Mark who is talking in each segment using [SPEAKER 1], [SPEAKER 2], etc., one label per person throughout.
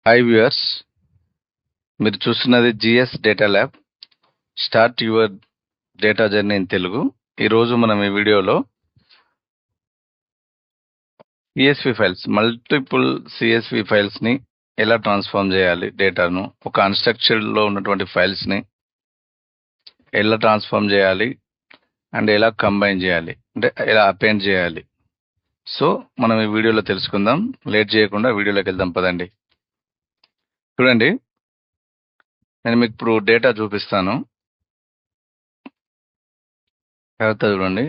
[SPEAKER 1] Hi viewers, మీరు చూస్తున్నది GS data lab. Start your data journey in Telugu. ఈరోజు మనం ఈ వీడియోలో సిఎస్వి ఫైల్స్, మల్టిపుల్ సిఎస్వి ఫైల్స్ని ఎలా ట్రాన్స్ఫార్మ్ చేయాలి, డేటాను ఒక అన్స్ట్రక్చర్డ్లో ఉన్నటువంటి ఫైల్స్ని ఎలా ట్రాన్స్ఫార్మ్ చేయాలి అండ్ ఎలా కంబైన్ చేయాలి, అంటే ఎలా అపెండ్ చేయాలి. సో మనం ఈ వీడియోలో తెలుసుకుందాం. లేట్ చేయకుండా వీడియోలోకి వెళ్దాం పదండి. చూడండి, నేను మీకు ఇప్పుడు డేటా చూపిస్తాను. జాగ్రత్త చూడండి.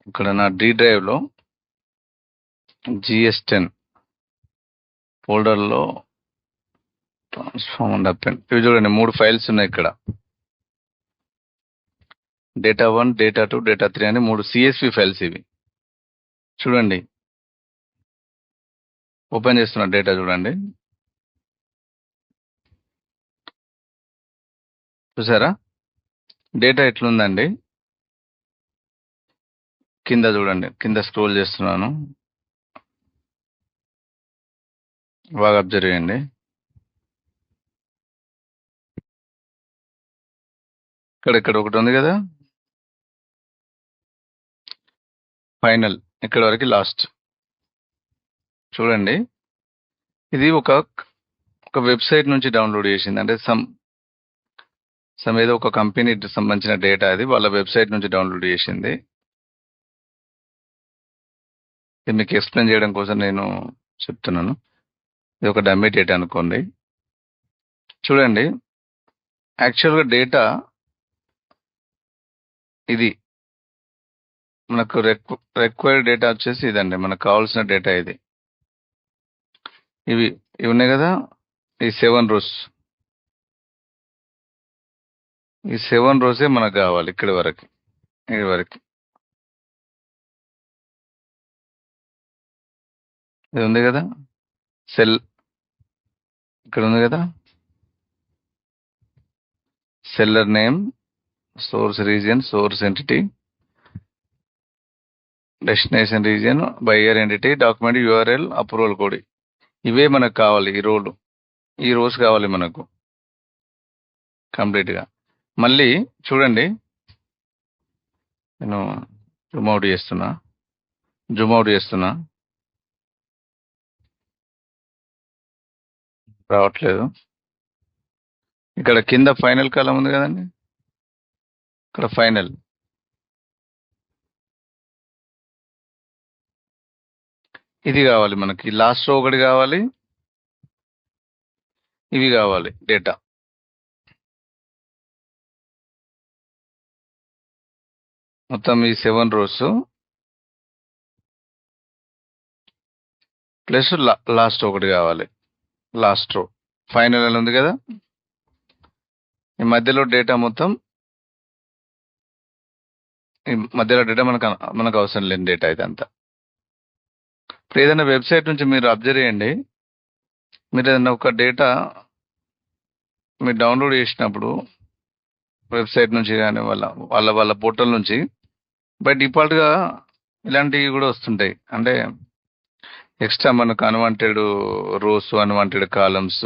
[SPEAKER 1] ఇక్కడ నా డి డ్రైవ్లో GS10 ఫోల్డర్లో ట్రాన్స్ఫార్మ్ అండ్ అపెండ్, ఇవి చూడండి 3 ఫైల్స్ ఉన్నాయి ఇక్కడ. డేటా 1, డేటా 2, డేటా 3 అని 3 CSV ఫైల్స్ ఇవి. చూడండి, ఓపెన్ చేస్తున్న డేటా చూడండి. చూసారా డేటా ఎట్లుందండి? కింద చూడండి, కింద స్క్రోల్ చేస్తున్నాను, బాగా అబ్జర్వ్ చేయండి. ఇక్కడ ఒకటి ఉంది కదా, ఫైనల్, ఇక్కడ వరకు లాస్ట్. చూడండి, ఇది ఒక వెబ్సైట్ నుంచి డౌన్లోడ్ చేసింది, అంటే ఏదో ఒక కంపెనీకి సంబంధించిన డేటా, అది వాళ్ళ వెబ్సైట్ నుంచి డౌన్లోడ్ చేసింది. ఇది మీకు ఎక్స్ప్లెయిన్ చేయడం కోసం నేను చెప్తున్నాను. ఇది ఒక డమ్మీ డేటా అనుకోండి. చూడండి, యాక్చువల్గా డేటా ఇది మనకు రిక్వైర్డ్ డేటా వచ్చేసి ఇదండి, మనకు కావాల్సిన డేటా ఇది. ఇవి ఉన్నాయి కదా, ఈ 7 రోస్, ఈ 7 రోసే మనకు కావాలి. ఇది వరకు ఇది ఉంది కదా, సెల్ ఇక్కడ ఉంది కదా, seller name, source region, source entity, destination region, buyer entity, document URL, approval code. ఇవే మనకు కావాలి. ఈ రోస్ కావాలి మనకు కంప్లీట్గా. మళ్ళీ చూడండి, నేను జూమ్ అవుట్ చేస్తున్నా, రావట్లేదు. ఇక్కడ కింద ఫైనల్ కాలం ఉంది కదండి, ఇక్కడ ఫైనల్, ఇది కావాలి మనకి. లాస్ట్ రో ఒకటి కావాలి, ఇవి కావాలి డేటా. మొత్తం ఈ 7 రోస్ ప్లస్ లాస్ట్ ఒకటి కావాలి. లాస్ట్ రో ఫైనల్ అని ఉంది కదా, ఈ మధ్యలో డేటా మొత్తం, ఈ మధ్యలో డేటా మనకు అవసరం లేని డేటా ఇదంతా. ఇప్పుడు ఏదైనా వెబ్సైట్ నుంచి మీరు అబ్జర్వ్ చేయండి, మీరు ఏదైనా ఒక డేటా మీరు డౌన్లోడ్ చేసినప్పుడు వెబ్సైట్ నుంచి కానీ వాళ్ళ పోర్టల్ నుంచి, బై డిఫాల్ట్గా ఇలాంటివి కూడా వస్తుంటాయి. అంటే ఎక్స్ట్రా మనకు unwanted rows, unwanted columns,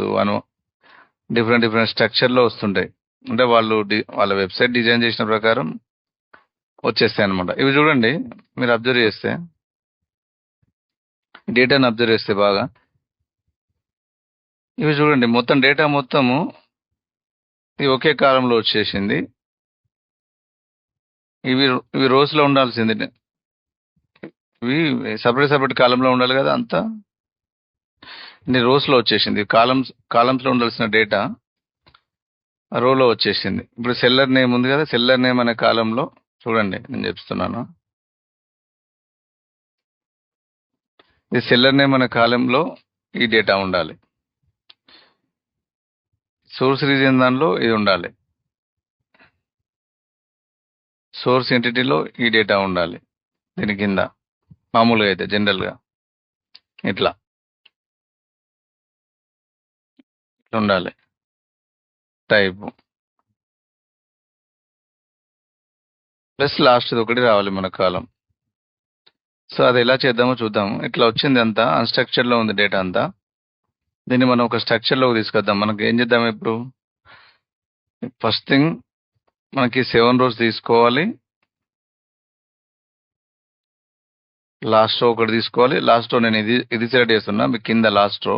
[SPEAKER 1] different స్ట్రక్చర్లో వస్తుంటాయి. అంటే వాళ్ళ వెబ్సైట్ డిజైన్ చేసిన ప్రకారం వచ్చేస్తాయి అనమాట. ఇవి చూడండి, మీరు అబ్జర్వ్ చేస్తే, డేటాను అబ్జర్వ్ చేస్తే బాగా, ఇవి చూడండి, మొత్తం డేటా మొత్తము ఇది ఒకే కాలంలో వచ్చేసింది. ఇవి రోస్లో ఉండాల్సింది, ఇవి సపరేట్ కాలంలో ఉండాలి కదా, అంతా ఇన్ని రోస్లో వచ్చేసింది. కాలమ్స్లో ఉండాల్సిన డేటా రోలో వచ్చేసింది. ఇప్పుడు సెల్లర్ నేమ్ ఉంది కదా, సెల్లర్ నేమ్ అనే కాలంలో చూడండి, నేను చెప్తున్నాను, ఈ సెల్లర్ నేమ్ అనే కాలంలో ఈ డేటా ఉండాలి. సోర్స్ రీజియన్ దానిలో ఇది ఉండాలి. సోర్స్ ఎంటిటీలో ఈ డేటా ఉండాలి. దీని కింద మామూలుగా అయితే జనరల్గా ఇట్లా ఉండాలి. టైప్ ప్లస్ లాస్ట్ ఒకటి రావాలి మన కాలం. సో అది ఎలా చేద్దామో చూద్దాం. ఇట్లా వచ్చింది అంతా అన్‌స్ట్రక్చర్డ్‌లో ఉంది డేటా అంతా. దీన్ని మనం ఒక స్ట్రక్చర్‌లోకి తీసుకొద్దాం. మనకి ఏం చేద్దాం ఇప్పుడు? ఫస్ట్ థింగ్ మనకి 7 రోస్ తీసుకోవాలి. లాస్ట్ రో ఒకటి తీసుకోవాలి. లాస్ట్ రో నేను ఇది సెలెక్ట్ చేస్తున్నా. మీకు కింద లాస్ట్ రో.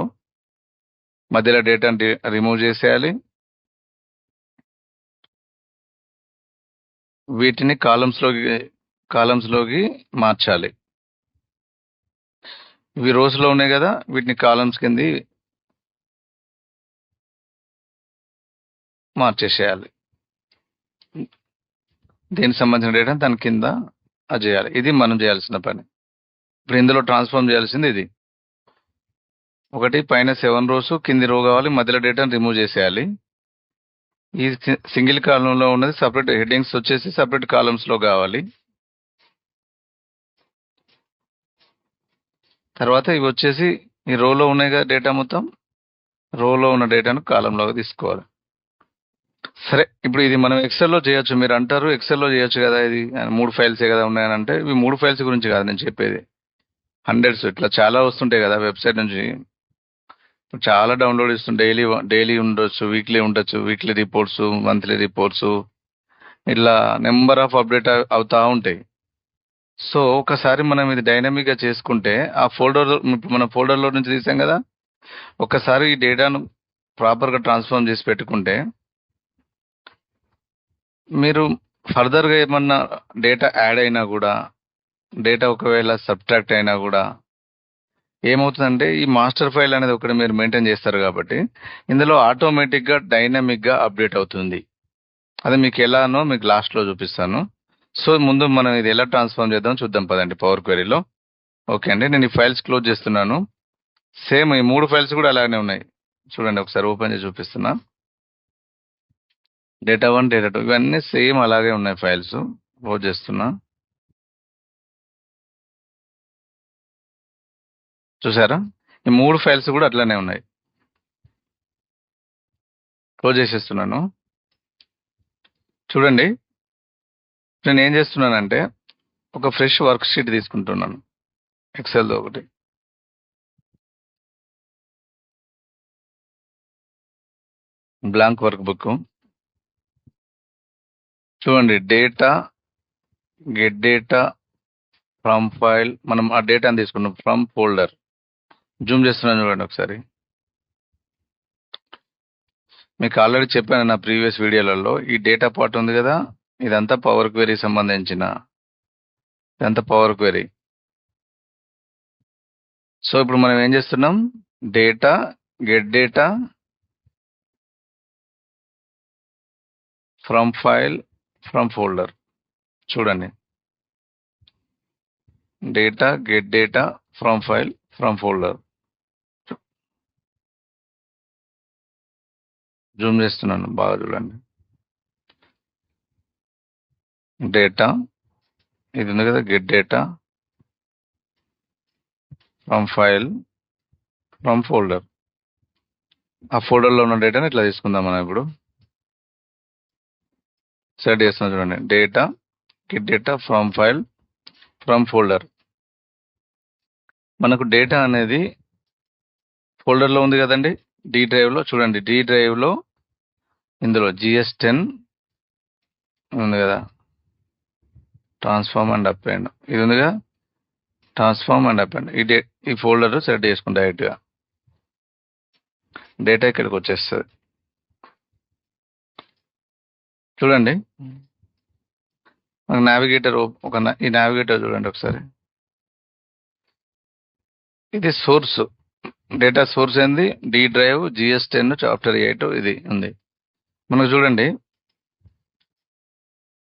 [SPEAKER 1] మధ్యలో డేటాని రిమూవ్ చేసేయాలి. వీటిని కాలమ్స్‌లోకి మార్చాలి. ఇవి రోస్‌లో ఉన్నాయి కదా! వీటిని కాలమ్స్ కింది మార్చేసేయాలి. దీనికి సంబంధించిన డేటాని దాని కింద అది చేయాలి. ఇది మనం చేయాల్సిన పని. ఇప్పుడు ఇందులో ట్రాన్స్ఫార్మ్ చేయాల్సింది ఇది. ఒకటి పైన 7 రోస్, కింది రో కావాలి. మధ్యలో డేటాని రిమూవ్ చేసేయాలి. ఈ సింగిల్ కాలంలో ఉన్నది సెపరేట్ హెడ్డింగ్స్ వచ్చేసి సెపరేట్ కాలమ్స్‌లో కావాలి. తర్వాత ఇవి వచ్చేసి ఈ రోలో ఉన్నాయి కదా డేటా మొత్తం. రోలో ఉన్న డేటాను కాలంలోకి తీసుకోవాలి. సరే, ఇప్పుడు ఇది మనం ఎక్సెల్‌లో చేయొచ్చు. మీరు అంటారు ఎక్సెల్‌లో చేయొచ్చు కదా ఇది 3 ఫైల్సే కదా ఉన్నాయని అంటే, ఇవి 3 ఫైల్స్ గురించి కాదు నేను చెప్పేది. హండ్రెడ్స్ ఇట్లా చాలా వస్తుంటాయి కదా వెబ్సైట్ నుంచి. చాలా డౌన్లోడ్ ఇస్తుంది. డైలీ ఉండొచ్చు, వీక్లీ ఉండొచ్చు, వీక్లీ రిపోర్ట్స్, మంత్లీ రిపోర్ట్స్, ఇట్లా నెంబర్ ఆఫ్ అప్డేట్ అవుతా ఉంటాయి. సో ఒకసారి మనం ఇది డైనమిక్గా చేసుకుంటే ఆ ఫోల్డర్, మన ఫోల్డర్లో నుంచి తీసాం కదా, ఒక్కసారి ఈ డేటాను ప్రాపర్గా ట్రాన్స్ఫార్మ్ చేసి పెట్టుకుంటే మీరు ఫర్దర్గా ఏమన్నా డేటా యాడ్ అయినా కూడా, డేటా ఒకవేళ సబ్ట్రాక్ట్ అయినా కూడా ఏమవుతుందంటే, ఈ మాస్టర్ ఫైల్ అనేది ఒకటి మీరు మెయింటైన్ చేస్తారు కాబట్టి ఇందులో ఆటోమేటిక్గా డైనమిక్గా అప్డేట్ అవుతుంది. అది మీకు ఎలానో మీకు లాస్ట్లో చూపిస్తాను. సో ముందు మనం ఇది ఎలా ట్రాన్స్ఫార్మ్ చేద్దాం చూద్దాం పదండి పవర్ క్వెరీలో. ఓకే అండి, నేను ఈ ఫైల్స్ క్లోజ్ చేస్తున్నాను. సేమ్ ఈ 3 ఫైల్స్ కూడా అలానే ఉన్నాయి. చూడండి ఒకసారి ఓపెన్ చేసి చూపిస్తున్నా. డేటా 1, డేటా 2 ఇవన్నీ సేమ్ అలాగే ఉన్నాయి ఫైల్స్. క్లోజ్ చేస్తున్నా. చూసారా? ఈ 3 ఫైల్స్ కూడా అట్లానే ఉన్నాయి. క్లోజ్ చేసేస్తున్నాను. చూడండి, నేను ఏం చేస్తున్నానంటే ఒక ఫ్రెష్ వర్క్ షీట్ తీసుకుంటున్నాను. ఎక్సెల్‌లో ఒకటి. Blank workbook. చూడండి, data, get data, from file. మనం ఆ డేటాని తీసుకున్నాం ఫ్రమ్ ఫోల్డర్. జూమ్ చేస్తున్నాను చూడండి ఒకసారి. మీకు ఆల్రెడీ చెప్పాను నా ప్రీవియస్ వీడియోలలో, ఈ డేటా పార్ట్ ఉంది కదా, ఇదంతా పవర్ క్వెరీ సంబంధించిన, ఇదంతా పవర్ క్వెరీ. సో ఇప్పుడు మనం ఏం చేస్తున్నాం, data, get data, from file, from folder. చూడండి, data, get data, from file, from folder. Zoom చేస్తున్నాను, బాగా చూడండి. డేటా, ఇది ఉంది కదా, get data, from file, from folder. ఆ ఫోల్డర్లో ఉన్న డేటాని ఇట్లా తీసుకుందాం మనం ఇప్పుడు. సెలెక్ట్ చేస్తున్నాం చూడండి, data, get data, from file, from folder. మనకు డేటా అనేది ఫోల్డర్లో ఉంది కదండి, డి డ్రైవ్లో. చూడండి, డి డ్రైవ్లో ఇందులో GS10 ఉంది కదా, ట్రాన్స్ఫార్మ్ అండ్ అపెండ్. ఇది ఉంది కదా, ట్రాన్స్ఫార్మ్ అండ్ అపెండ్. ఈ ఫోల్డర్ సెలెక్ట్ చేసుకుంటే డైరెక్ట్గా డేటా ఇక్కడికి వచ్చేస్తుంది. చూడండి, మనకు నావిగేటర్ ఈ నావిగేటర్ చూడండి ఒకసారి. ఇది సోర్స్, డేటా సోర్స్ ఏంది, డి డ్రైవ్, GS10, చాప్టర్ 8 ఇది ఉంది. మనకు చూడండి,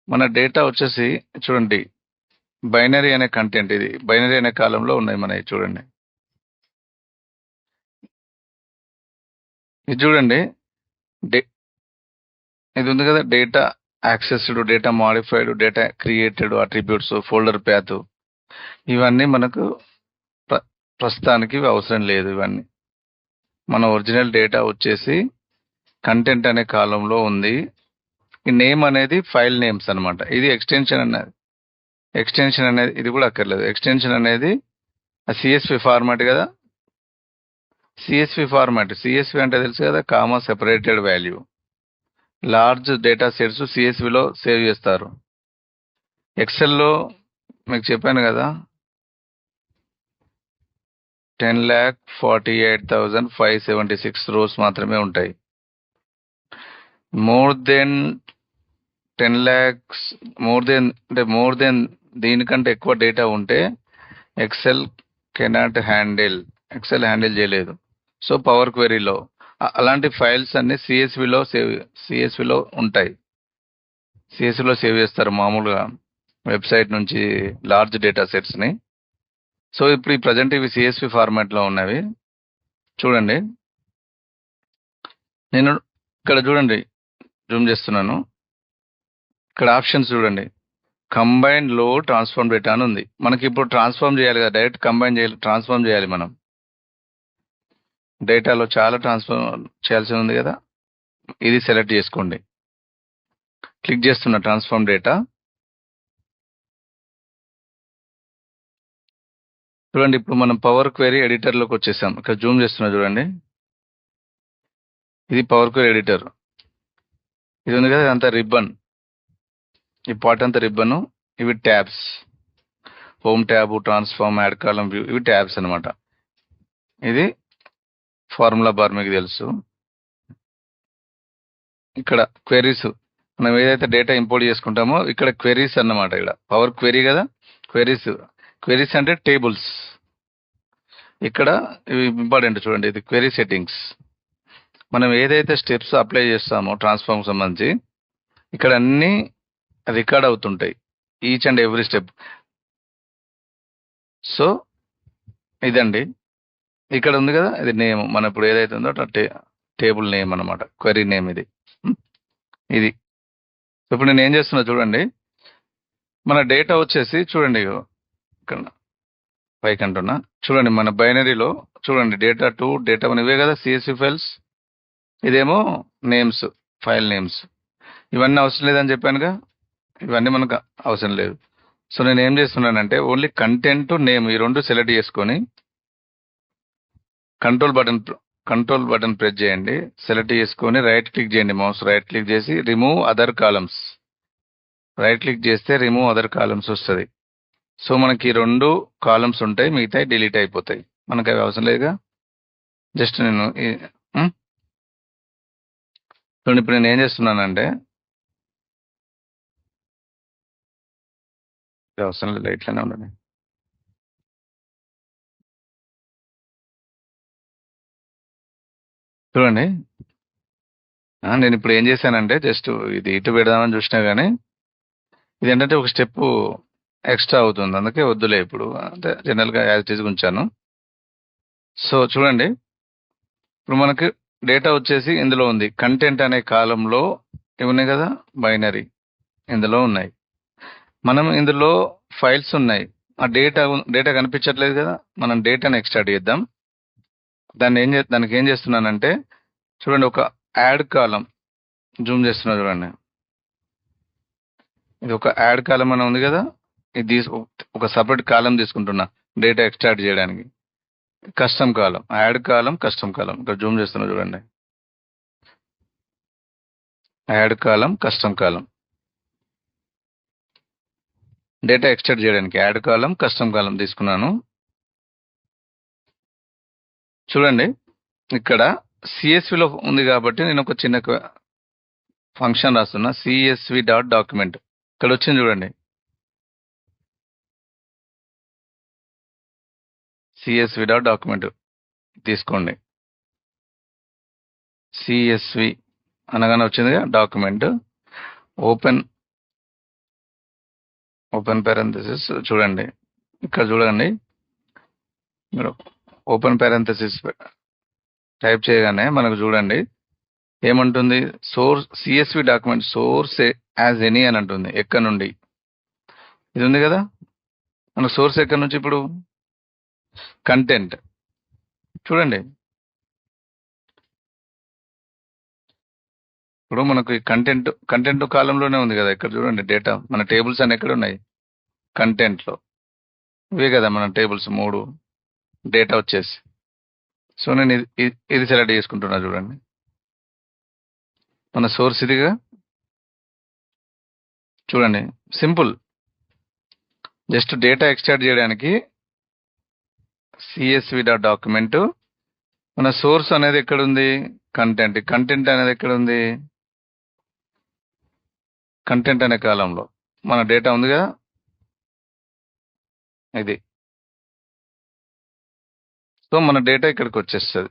[SPEAKER 1] మన డేటా వచ్చేసి చూడండి, బైనరీ అనే కంటెంట్, ఇది బైనరీ అనే కాలంలో ఉన్నాయి మనవి. చూడండి, ఇది చూడండి, ఇది ఉంది కదా, data accessed, data modified, data created, attributes, folder path. ఇవన్నీ మనకు ప్రస్తుతానికి అవసరం లేదు. ఇవన్నీ మన ఒరిజినల్ డేటా వచ్చేసి కంటెంట్ అనే కాలంలో ఉంది. ఈ నేమ్ అనేది ఫైల్ నేమ్స్ అనమాట. ఇది ఎక్స్టెన్షన్ అన్నది. ఎక్స్టెన్షన్ అనేది ఇది కూడా అక్కర్లేదు. ఎక్స్టెన్షన్ అనేది సిఎస్వి ఫార్మాట్ కదా. సిఎస్వి ఫార్మాట్, సిఎస్వి అంటే తెలుసు కదా, comma separated value. Large data sets సిఎస్విలో సేవ్ చేస్తారు. ఎక్సెల్లో మీకు చెప్పాను కదా, 10,48,576 రోస్ మాత్రమే ఉంటాయి. More than 10 lakhs, more than దీనికంటే ఎక్కువ డేటా ఉంటే Excel cannot handle, Excel handle చేయలేదు. సో పవర్ క్వెరీలో అలాంటి ఫైల్స్ అన్ని సిఎస్విలో ఉంటాయి. సిఎస్విలో సేవ్ చేస్తారు మామూలుగా వెబ్సైట్ నుంచి లార్జ్ డేటా సెట్స్ని. సో ఇప్పుడు ఈ ప్రజెంట్ ఇవి సిఎస్వి ఫార్మాట్లో ఉన్నవి. చూడండి, నేను ఇక్కడ చూడండి, జూమ్ చేస్తున్నాను. ఇక్కడ ఆప్షన్స్ చూడండి, కంబైన్ లో ట్రాన్స్ఫార్మ్ డేటా అని ఉంది. మనకి ఇప్పుడు ట్రాన్స్ఫార్మ్ చేయాలి కదా, డైరెక్ట్ కంబైన్ చేయాలి, ట్రాన్స్ఫార్మ్ చేయాలి. మనం డేటాలో చాలా ట్రాన్స్ఫార్మ్ చేయాల్సి ఉంది కదా, ఇది సెలెక్ట్ చేసుకోండి. క్లిక్ చేస్తున్న ట్రాన్స్ఫార్మ్ డేటా. చూడండి, ఇప్పుడు మనం పవర్ క్వెరీ ఎడిటర్లోకి వచ్చేసాం. ఇక్కడ జూమ్ చేస్తున్నా చూడండి, ఇది పవర్ క్వెరీ ఎడిటర్. ఇది ఉంది కదా, ఇదంతా రిబ్బన్, ఈ పార్ట్ అంతా రిబ్బన్. ఇవి tabs, home tab, transform, add column, view, ఇవి ట్యాబ్స్ అనమాట. ఇది ఫార్ములా బార్ మీకు తెలుసు. ఇక్కడ క్వెరీస్, మనం ఏదైతే డేటా ఇంపోర్ట్ చేసుకుంటామో ఇక్కడ క్వెరీస్ అన్నమాట. ఇక్కడ పవర్ క్వెరీ కదా, క్వెరీస్ అంటే టేబుల్స్. ఇక్కడ ఇవి ఇంపార్టెంట్ చూడండి, ఇది క్వెరీ సెట్టింగ్స్. మనం ఏదైతే స్టెప్స్ అప్లై చేస్తామో ట్రాన్స్ఫార్మ్ సంబంధించి ఇక్కడ అన్నీ రికార్డ్ అవుతుంటాయి, each and every step. So ఇదండి, ఇక్కడ ఉంది కదా, ఇది నేమ్. మనం ఇప్పుడు ఏదైతే ఉందో టేబుల్ నేమ్ అన్నమాట, క్వెరీ నేమ్ ఇది. ఇది ఇప్పుడు నేను ఏం చేస్తున్నా చూడండి, మన డేటా వచ్చేసి చూడండి, ఇక్కడ పైకి అంటున్నా చూడండి, మన బైనరీలో చూడండి, డేటా 2, డేటా 1 ఇవే కదా సిఎస్వి ఫైల్స్. ఇదేమో నేమ్స్, ఫైల్ నేమ్స్. ఇవన్నీ అవసరం లేదని చెప్పానుగా, ఇవన్నీ మనకు అవసరం లేదు. సో నేను ఏం చేస్తున్నానంటే ఓన్లీ కంటెంట్, నేమ్ ఈ రెండు సెలెక్ట్ చేసుకొని కంట్రోల్ బటన్ ప్రెస్ చేయండి. సెలెక్ట్ చేసుకొని రైట్ క్లిక్ చేయండి, మౌస్ రైట్ క్లిక్ చేసి remove other columns. Right click చేస్తే రిమూవ్ అదర్ కాలమ్స్ వస్తుంది. సో మనకి 2 కాలమ్స్ ఉంటాయి, మిగతాయి డిలీట్ అయిపోతాయి. మనకి అవి అవసరం లేదుగా. జస్ట్ నేను చూడండి, ఇప్పుడు నేను ఏం చేస్తున్నానంటే, అవసరం లేదు, ఇట్లానే ఉండండి. చూడండి, నేను ఇప్పుడు ఏం చేశానంటే జస్ట్ ఇది ఇటు పెడదామని చూసినా కానీ ఇది ఏంటంటే ఒక స్టెప్ ఎక్స్ట్రా అవుతుంది, అందుకే వద్దులే ఇప్పుడు, అంటే జనరల్గా యాజ్ ఇట్ ఈజ్ ఉంచాను. సో చూడండి, ఇప్పుడు మనకి డేటా వచ్చేసి ఇందులో ఉంది. కంటెంట్ అనే కాలంలో ఇవి ఉన్నాయి కదా, బైనరీ ఇందులో ఉన్నాయి. మనం ఇందులో ఫైల్స్ ఉన్నాయి, ఆ డేటా కనిపించట్లేదు కదా, మనం డేటాను ఎక్స్ట్రాక్ట్ చేద్దాం. దానికి ఏం చేస్తున్నానంటే చూడండి, ఒక యాడ్ కాలం జూమ్ చేస్తున్నా చూడండి, ఇది ఒక యాడ్ కాలం అని ఉంది కదా, ఇది ఒక సపరేట్ కాలం తీసుకుంటున్నా డేటా ఎక్స్ట్రాక్ట్ చేయడానికి. కస్టమ్ కాలం, యాడ్ కాలం, కస్టమ్ కాలం. ఇక్కడ జూమ్ చేస్తున్నా చూడండి, యాడ్ కాలం, కస్టమ్ కాలం. డేటా ఎక్స్ట్రాక్ట్ చేయడానికి యాడ్ కాలం, కస్టమ్ కాలం తీసుకున్నాను. చూడండి, ఇక్కడ సిఎస్విలో ఉంది కాబట్టి నేను ఒక చిన్న ఫంక్షన్ రాస్తున్నా, సిఎస్వి డాట్ డాక్యుమెంట్. ఇక్కడ వచ్చింది చూడండి, సిఎస్వి డాట్ డాక్యుమెంట్ తీసుకోండి. సిఎస్వి అనగానే వచ్చిందిగా డాక్యుమెంట్. Open parenthesis. చూడండి, ఇక్కడ చూడండి, మీరు ఓపెన్ పారెంథసిస్ టైప్ చేయగానే మనకు చూడండి ఏమంటుంది, source CSV document source as any అని అంటుంది. ఎక్కడ నుండి ఇది ఉంది కదా, మన సోర్స్ ఎక్కడి నుంచి, ఇప్పుడు కంటెంట్. చూడండి, ఇప్పుడు మనకు ఈ కంటెంట్ కాలంలోనే ఉంది కదా. ఇక్కడ చూడండి, డేటా మన టేబుల్స్ అన్ని ఎక్కడ ఉన్నాయి, కంటెంట్లో ఇవే కదా మన టేబుల్స్ 3 డేటా వచ్చేసి. సో నేను ఇది సెలెక్ట్ చేసుకుంటున్నా చూడండి. మన సోర్స్ ఇదిగా చూడండి, సింపుల్. జస్ట్ డేటా ఎక్స్ట్రాక్ట్ చేయడానికి CSV డాక్యుమెంట్. మన సోర్స్ అనేది ఎక్కడుంది? కంటెంట్ అనేది ఎక్కడుంది? కంటెంట్ అనే కాలంలో మన డేటా ఉంది కదా, ఇది. సో మన డేటా ఇక్కడికి వచ్చేస్తుంది.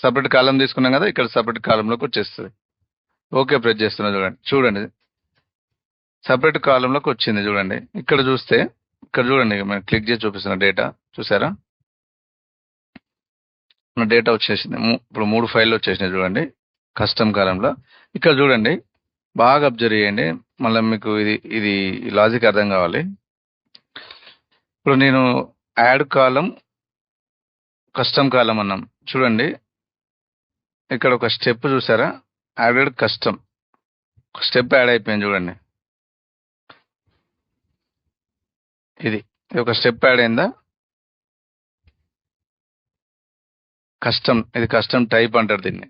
[SPEAKER 1] సపరేట్ కాలం తీసుకున్నాం కదా, ఇక్కడ సపరేట్ కాలంలోకి వచ్చేస్తుంది. ఓకే ప్రెస్ చేస్తున్నా చూడండి సపరేట్ కాలంలోకి వచ్చింది. చూడండి ఇక్కడ చూస్తే, ఇక్కడ చూడండి మనం క్లిక్ చేసి చూపిస్తున్న డేటా చూసారా? మన డేటా వచ్చేసింది. ఇప్పుడు 3 ఫైళ్ళు వచ్చేసినాయి చూడండి కస్టమ్ కాలంలో. ఇక్కడ చూడండి, బాగా అబ్జర్వ్ చేయండి. మళ్ళీ మీకు ఇది లాజిక్ అర్థం కావాలి. ఇప్పుడు నేను యాడ్ కాలం, కస్టమ్ కాలం అన్నాం చూడండి. ఇక్కడ ఒక స్టెప్ చూసారా? యాడెడ్ కస్టమ్ స్టెప్ యాడ్ అయిపోయింది చూడండి. ఇది ఒక స్టెప్ యాడ్ అయిందా? కస్టమ్, ఇది కస్టమ్ టైప్ అంటారు దీన్ని.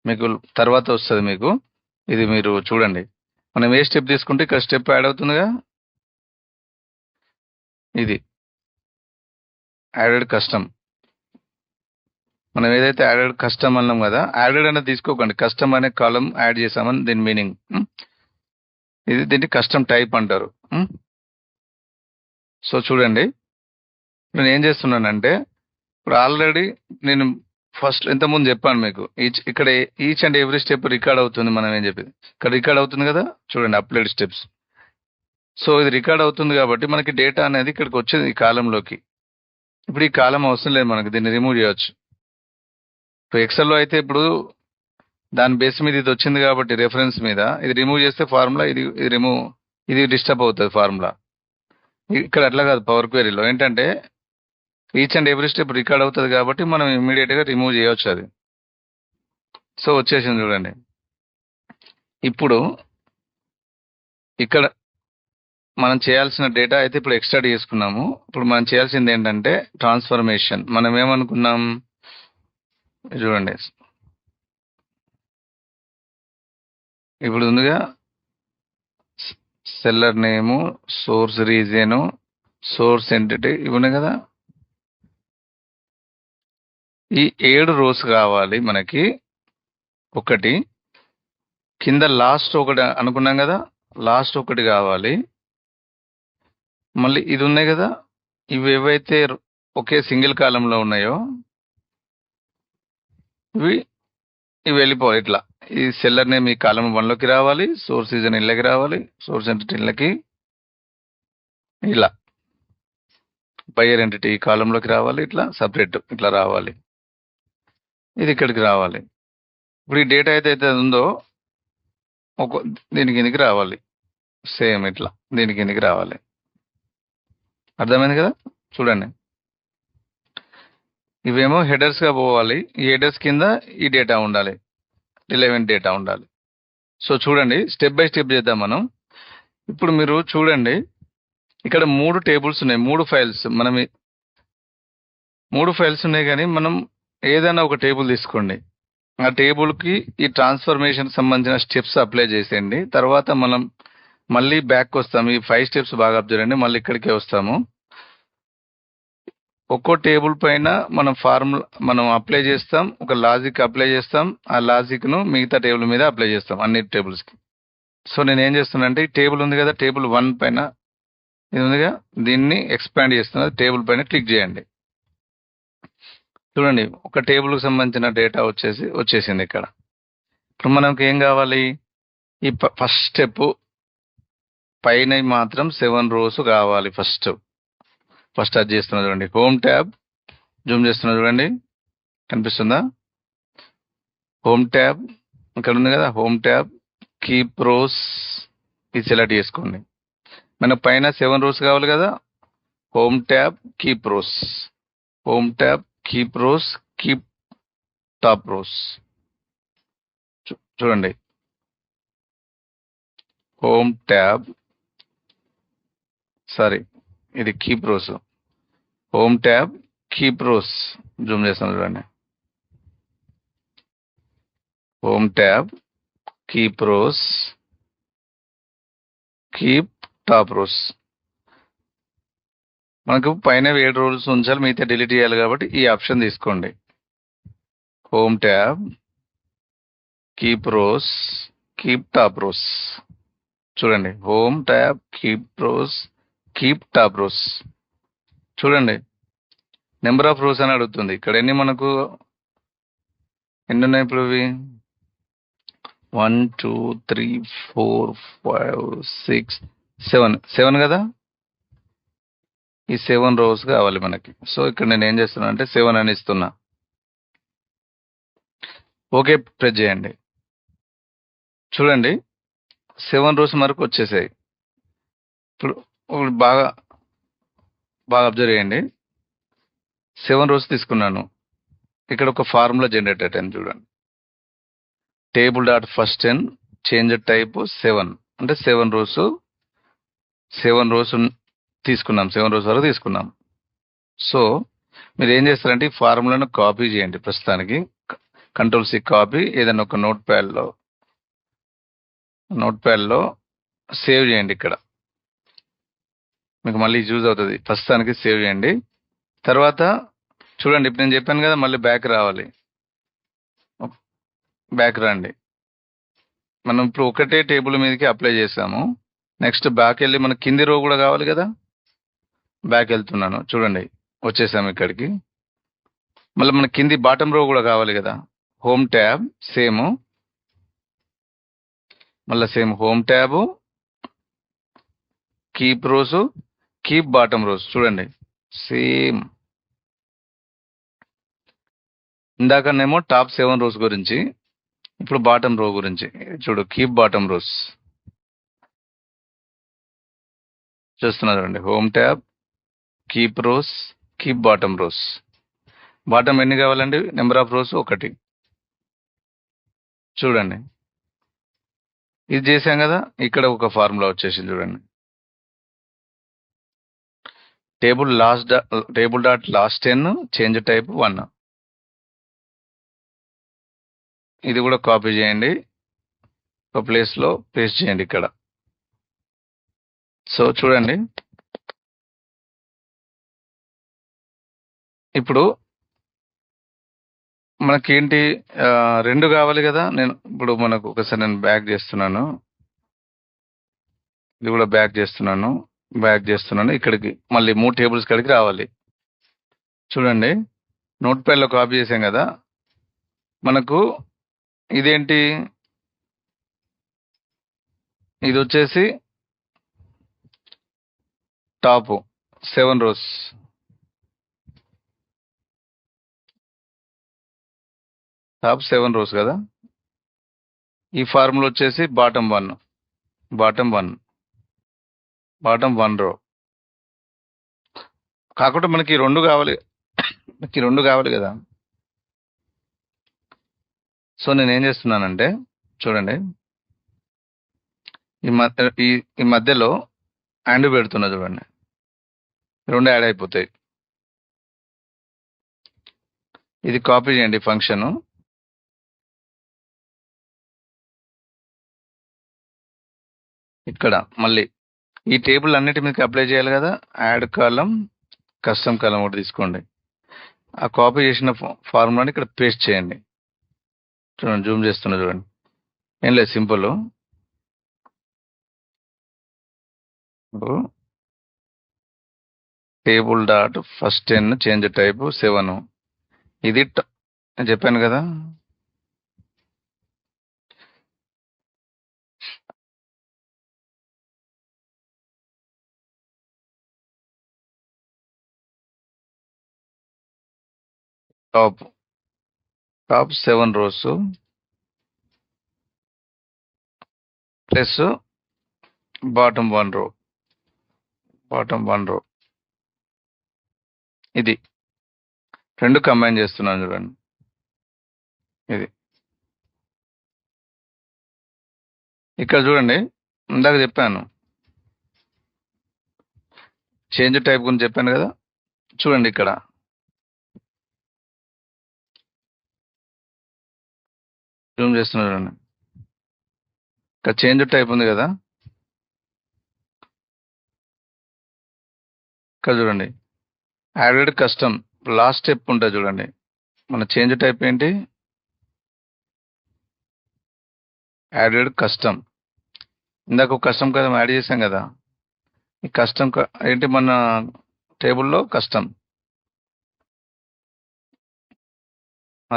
[SPEAKER 1] మీకు తర్వాత వస్తుంది మీకు. ఇది మీరు చూడండి, మనం ఏ స్టెప్ తీసుకుంటే ఇక్కడ స్టెప్ యాడ్ అవుతుందిగా. ఇది యాడెడ్ కస్టమ్. మనం ఏదైతే యాడెడ్ కస్టమ్ అన్నాం కదా, యాడెడ్ అనేది తీసుకోకండి, కస్టమ్ అనే కాలం యాడ్ చేసామని దీని మీనింగ్. ఇది దీన్ని కస్టమ్ టైప్ అంటారు. సో చూడండి, నేను ఏం చేస్తున్నానంటే, ఇప్పుడు ఆల్రెడీ నేను ఫస్ట్ ఇంతకుముందు చెప్పాను మీకు, ఇక్కడ each and every step record అవుతుంది. మనం ఏం చెప్పింది ఇక్కడ రికార్డ్ అవుతుంది కదా, చూడండి అప్లోడ్ స్టెప్స్. సో ఇది రికార్డ్ అవుతుంది కాబట్టి మనకి డేటా అనేది ఇక్కడికి వచ్చింది ఈ కాలంలోకి. ఇప్పుడు ఈ కాలం అవసరం లేదు మనకి, దీన్ని రిమూవ్ చేయవచ్చు. ఇప్పుడు ఎక్సెల్లో అయితే ఇప్పుడు దాని బేస్ మీద ఇది వచ్చింది కాబట్టి రెఫరెన్స్ మీద ఇది రిమూవ్ చేస్తే ఫార్ములా ఇది డిస్టర్బ్ అవుతుంది ఫార్ములా. ఇక్కడ అట్లా కాదు, పవర్ క్వెరీలో ఏంటంటే each and every step record అవుతుంది కాబట్టి మనం ఇమీడియట్గా రిమూవ్ చేయవచ్చు అది. సో వచ్చేసింది చూడండి. ఇప్పుడు ఇక్కడ మనం చేయాల్సిన డేటా అయితే ఇప్పుడు ఎక్స్ట్రాక్ట్ చేసుకున్నాము. ఇప్పుడు మనం చేయాల్సింది ఏంటంటే ట్రాన్స్ఫర్మేషన్. మనం ఏమనుకున్నాం చూడండి, ఇప్పుడు ఉందిగా సెల్లర్ నేము, సోర్స్ రీజియను, సోర్స్ ఎంటిటీ, ఇవి ఉన్నాయి కదా. ఈ 7 రోస్ కావాలి మనకి. ఒకటి కింద లాస్ట్ ఒకటి అనుకున్నాం కదా, లాస్ట్ ఒకటి కావాలి. మళ్ళీ ఇది ఉన్నాయి కదా, ఇవి ఏవైతే ఒకే సింగిల్ కాలంలో ఉన్నాయో ఇవి వెళ్ళిపోవాలి ఇట్లా. ఈ సెల్లర్ నేమ్ ఈ కాలం 1లోకి రావాలి, సోర్స్ రీజన్ ఇళ్ళకి రావాలి, సోర్స్ ఎంటిటీ ఇళ్ళకి, ఇలా బయర్ ఎంటిటీ ఈ కాలంలోకి రావాలి, ఇట్లా సపరేట్ ఇట్లా రావాలి, ఇది ఇక్కడికి రావాలి. ఇప్పుడు ఈ డేటా అయితే ఉందో దీని కిందికి రావాలి, సేమ్ ఇట్లా దీని కిందికి రావాలి. అర్థమైంది కదా? చూడండి, ఇవేమో హెడర్స్గా పోవాలి. ఈ హెడర్స్ కింద ఈ డేటా ఉండాలి, రిలవెంట్ డేటా ఉండాలి. సో చూడండి, స్టెప్ బై స్టెప్ చేద్దాం మనం. ఇప్పుడు మీరు చూడండి, ఇక్కడ 3 టేబుల్స్ ఉన్నాయి, 3 ఫైల్స్. మనం 3 ఫైల్స్ ఉన్నాయి, కానీ మనం ఏదైనా ఒక టేబుల్ తీసుకోండి. ఆ టేబుల్కి ఈ ట్రాన్స్ఫర్మేషన్ సంబంధించిన స్టెప్స్ అప్లై చేసేయండి. తర్వాత మనం మళ్ళీ బ్యాక్ వస్తాము. ఈ 5 స్టెప్స్ బాగా అబ్జర్వ్ చేయండి. మళ్ళీ ఇక్కడికే వస్తాము. ఒక్కో టేబుల్ పైన మనం అప్లై చేస్తాం, ఒక లాజిక్ అప్లై చేస్తాం. ఆ లాజిక్ను మిగతా టేబుల్ మీద అప్లై చేస్తాం, అన్ని టేబుల్స్కి. సో నేను ఏం చేస్తున్నా అంటే, ఈ టేబుల్ ఉంది కదా, టేబుల్ 1 పైన ఇది ఉందిగా, దీన్ని ఎక్స్పాండ్ చేస్తున్నా. టేబుల్ పైన క్లిక్ చేయండి. చూడండి, ఒక టేబుల్కి సంబంధించిన డేటా వచ్చేసింది ఇక్కడ. ఇప్పుడు మనకి ఏం కావాలి? ఈ ఫస్ట్ స్టెప్ పైన మాత్రం 7 రోస్ కావాలి. ఫస్ట్ అది చేస్తున్నా చూడండి. హోమ్ ట్యాబ్ జూమ్ చేస్తున్నా చూడండి, కనిపిస్తుందా? హోమ్ ట్యాబ్ ఇక్కడ ఉంది కదా, హోమ్ ట్యాబ్ కీప్ రోస్ ఇది సెలెక్ట్ చేసుకోండి. మన పైన 7 రోస్ కావాలి కదా, home tab keep rows, home tab keep rows, keep top rows. చూడండి, హోమ్ ట్యాబ్, సారీ ఇది keep rows, home tab keep rows, zoom చేస్తాను చూడండి, home tab keep rows, keep top rows. మనకు పైన 7 రోల్స్ ఉంచాలి, మిగతా డిలీట్ చేయాలి కాబట్టి ఈ ఆప్షన్ తీసుకోండి. Home tab keep rows, keep top rows. చూడండి, home tab keep rows, keep top rows. చూడండి, నెంబర్ ఆఫ్ రోస్ అని అడుగుతుంది. ఇక్కడ మనకు ఎన్ని ఉన్నాయి ఇప్పుడు? ఇవి 1 2 3 4 5 6 7 కదా. ఈ 7 రోస్ కావాలి మనకి. సో ఇక్కడ నేను ఏం చేస్తున్నా అంటే 7 అని ఇస్తున్నా. ఓకే ప్రెస్ చేయండి. చూడండి, 7 రోస్ వరకు వచ్చేసాయి. ఇప్పుడు బాగా అబ్జర్వ్ చేయండి. 7 రోస్ తీసుకున్నాను. ఇక్కడ ఒక ఫార్ములా జనరేట్ అయ్యింది చూడండి. Table dot first n change type 7 అంటే 7 రోస్ తీసుకున్నాం, 7 రోస్ వరకు తీసుకున్నాం. సో మీరు ఏం చేస్తారంటే ఈ ఫార్ములాను కాపీ చేయండి. ప్రస్తుతానికి Ctrl+C కాపీ, ఏదైనా ఒక నోట్ ప్యాడ్లో సేవ్ చేయండి. ఇక్కడ మీకు మళ్ళీ యూజ్ అవుతుంది. ప్రస్తుతానికి సేవ్ చేయండి. తర్వాత చూడండి, ఇప్పుడు నేను చెప్పాను కదా, మళ్ళీ బ్యాక్ రావాలి. బ్యాక్ రండి. మనం ఇప్పుడు ఒకటే టేబుల్ మీదకి అప్లై చేసాము. నెక్స్ట్ బ్యాక్ వెళ్ళి మన కింది రో కూడా కావాలి కదా, బ్యాక్ వెళ్తున్నాను. చూడండి, వచ్చేసాము ఇక్కడికి. మళ్ళీ మన కింది బాటమ్ రో కూడా కావాలి కదా. హోమ్ ట్యాబ్ సేమ్, మళ్ళీ same home tab, keep rows, keep bottom rows. చూడండి, సేమ్. ఇందాకనేమో టాప్ 7 రోస్ గురించి, ఇప్పుడు బాటమ్ రో గురించి. చూడు, కీప్ బాటమ్ రోస్ చూస్తున్నా చూడండి. Home tab, keep rows, keep bottom rows. Bottom ఎన్ని కావాలండి? Number of rows 1. చూడండి, ఇది చేసాం కదా. ఇక్కడ ఒక ఫార్ములా వచ్చేసింది చూడండి. Table dot last n change type 1. ఇది కూడా కాపీ చేయండి, ఒక ప్లేస్లో పేస్ట్ చేయండి ఇక్కడ. సో చూడండి, ఇప్పుడు మనకేంటి 2 కావాలి కదా. ఇప్పుడు మనకు ఒకసారి నేను బ్యాక్ చేస్తున్నాను, ఇది కూడా బ్యాక్ చేస్తున్నాను. ఇక్కడికి మళ్ళీ 3 టేబుల్స్ కాడికి రావాలి. చూడండి, నోట్ ప్యాడ్లో కాపీ చేసాం కదా. మనకు ఇదేంటి, ఇది వచ్చేసి టాప్ 7 రోస్. టాప్ 7 రోస్ కదా. ఈ ఫార్ములా వచ్చేసి బాటమ్ 1 రో. కాకుండా మనకి 2 కావాలి, కదా. సో నేను ఏం చేస్తున్నానంటే చూడండి, ఈ మధ్యలో అండ్ పెడుతున్నా చూడండి, 2 యాడ్ అయిపోతాయి. ఇది కాపీ చేయండి ఫంక్షన్. ఇక్కడ మళ్ళీ ఈ టేబుల్ అన్నిటి మీకు అప్లై చేయాలి కదా. యాడ్ కాలం, కస్టమ్ కాలం ఒకటి తీసుకోండి. ఆ కాపీ చేసిన ఫార్ములాని ఇక్కడ పేస్ట్ చేయండి. చూడండి, జూమ్ చేస్తున్నా చూడండి. ఏం లేదు, simple. Table dot first n change type 7. ఇది నేను చెప్పాను కదా. టాప్ 7 రోస్ ప్లస్ బాటమ్ 1 రో. ఇది 2 కంబైన్ చేస్తున్నాను చూడండి. ఇది ఇక్కడ చూడండి, ఇందాక చెప్పాను, చేంజ్ టైప్ గురించి చెప్పాను కదా. చూడండి ఇక్కడ జూమ్ చేస్తున్నా చూడండి, ఇక్కడ చేంజ్ టైప్ ఉంది కదా, ఇక్కడ చూడండి యాడెడ్ కస్టమ్ లాస్ట్ స్టెప్ ఉంటుంది చూడండి. మన చేంజ్ టైప్ ఏంటి, యాడెడ్ కస్టమ్. ఇందాక ఒక కస్టమ్ కదా యాడ్ చేసాం కదా, ఈ కస్టమ్ ఏంటి మన టేబుల్లో కస్టమ్,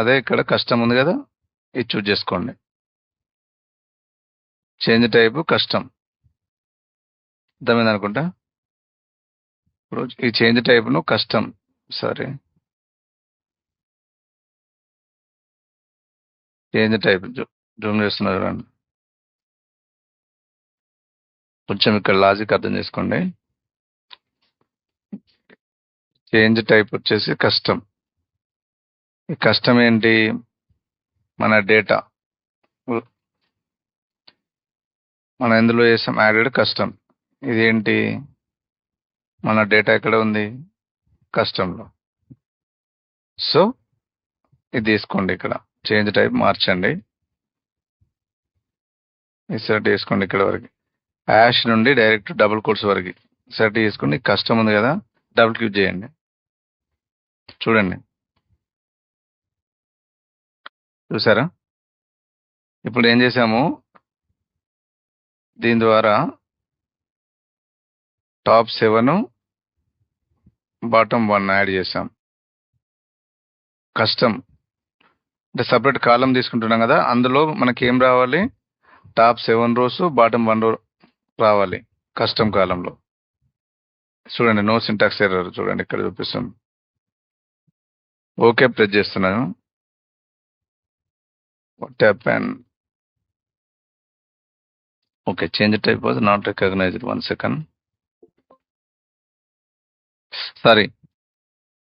[SPEAKER 1] అదే ఇక్కడ కస్టమ్ ఉంది కదా, ఇది చూజ్ చేసుకోండి. చేంజ్ టైప్ కస్టమ్ అర్థమైంది అనుకుంటా. ఇప్పుడు ఈ చేంజ్ టైప్ను custom, sorry change type zoom చేస్తున్నా చూడండి. కొంచెం ఇక్కడ లాజిక్ అర్థం చేసుకోండి. చేంజ్ టైప్ వచ్చేసి కస్టమ్. ఈ కస్టమ్ ఏంటి, మన డేటా మనం ఎందులో చేసాం, యాడెడ్ కస్టమ్. ఇదేంటి, మన డేటా ఎక్కడ ఉంది, కస్టమ్లో. సో ఇది తీసుకోండి, ఇక్కడ చేంజ్ టైప్ మార్చండి, సెలెక్ట్ చేసుకోండి ఇక్కడ వరకు, యాష్ నుండి డైరెక్ట్ డబుల్ కోట్స్ వరకు సెలెక్ట్ చేసుకోండి. కస్టమ్ ఉంది కదా, డబుల్ క్లిక్ చేయండి. చూడండి, చూసారా. ఇప్పుడు ఏం చేసాము, దీని ద్వారా టాప్ 7 బాటమ్ 1 యాడ్ చేసాం. కస్టమ్ అంటే సపరేట్ కాలం తీసుకుంటున్నాం కదా, అందులో మనకి ఏం రావాలి, టాప్ 7 రోస్ బాటమ్ 1 రో రావాలి కస్టమ్ కాలంలో. చూడండి నో సింటాక్స్ ఎర్రర్, చూడండి ఇక్కడ చూపిస్తాం. ఓకే ప్రెస్ చేస్తున్నాను, tap and okay. Change type was not recognised, 1 second, sorry.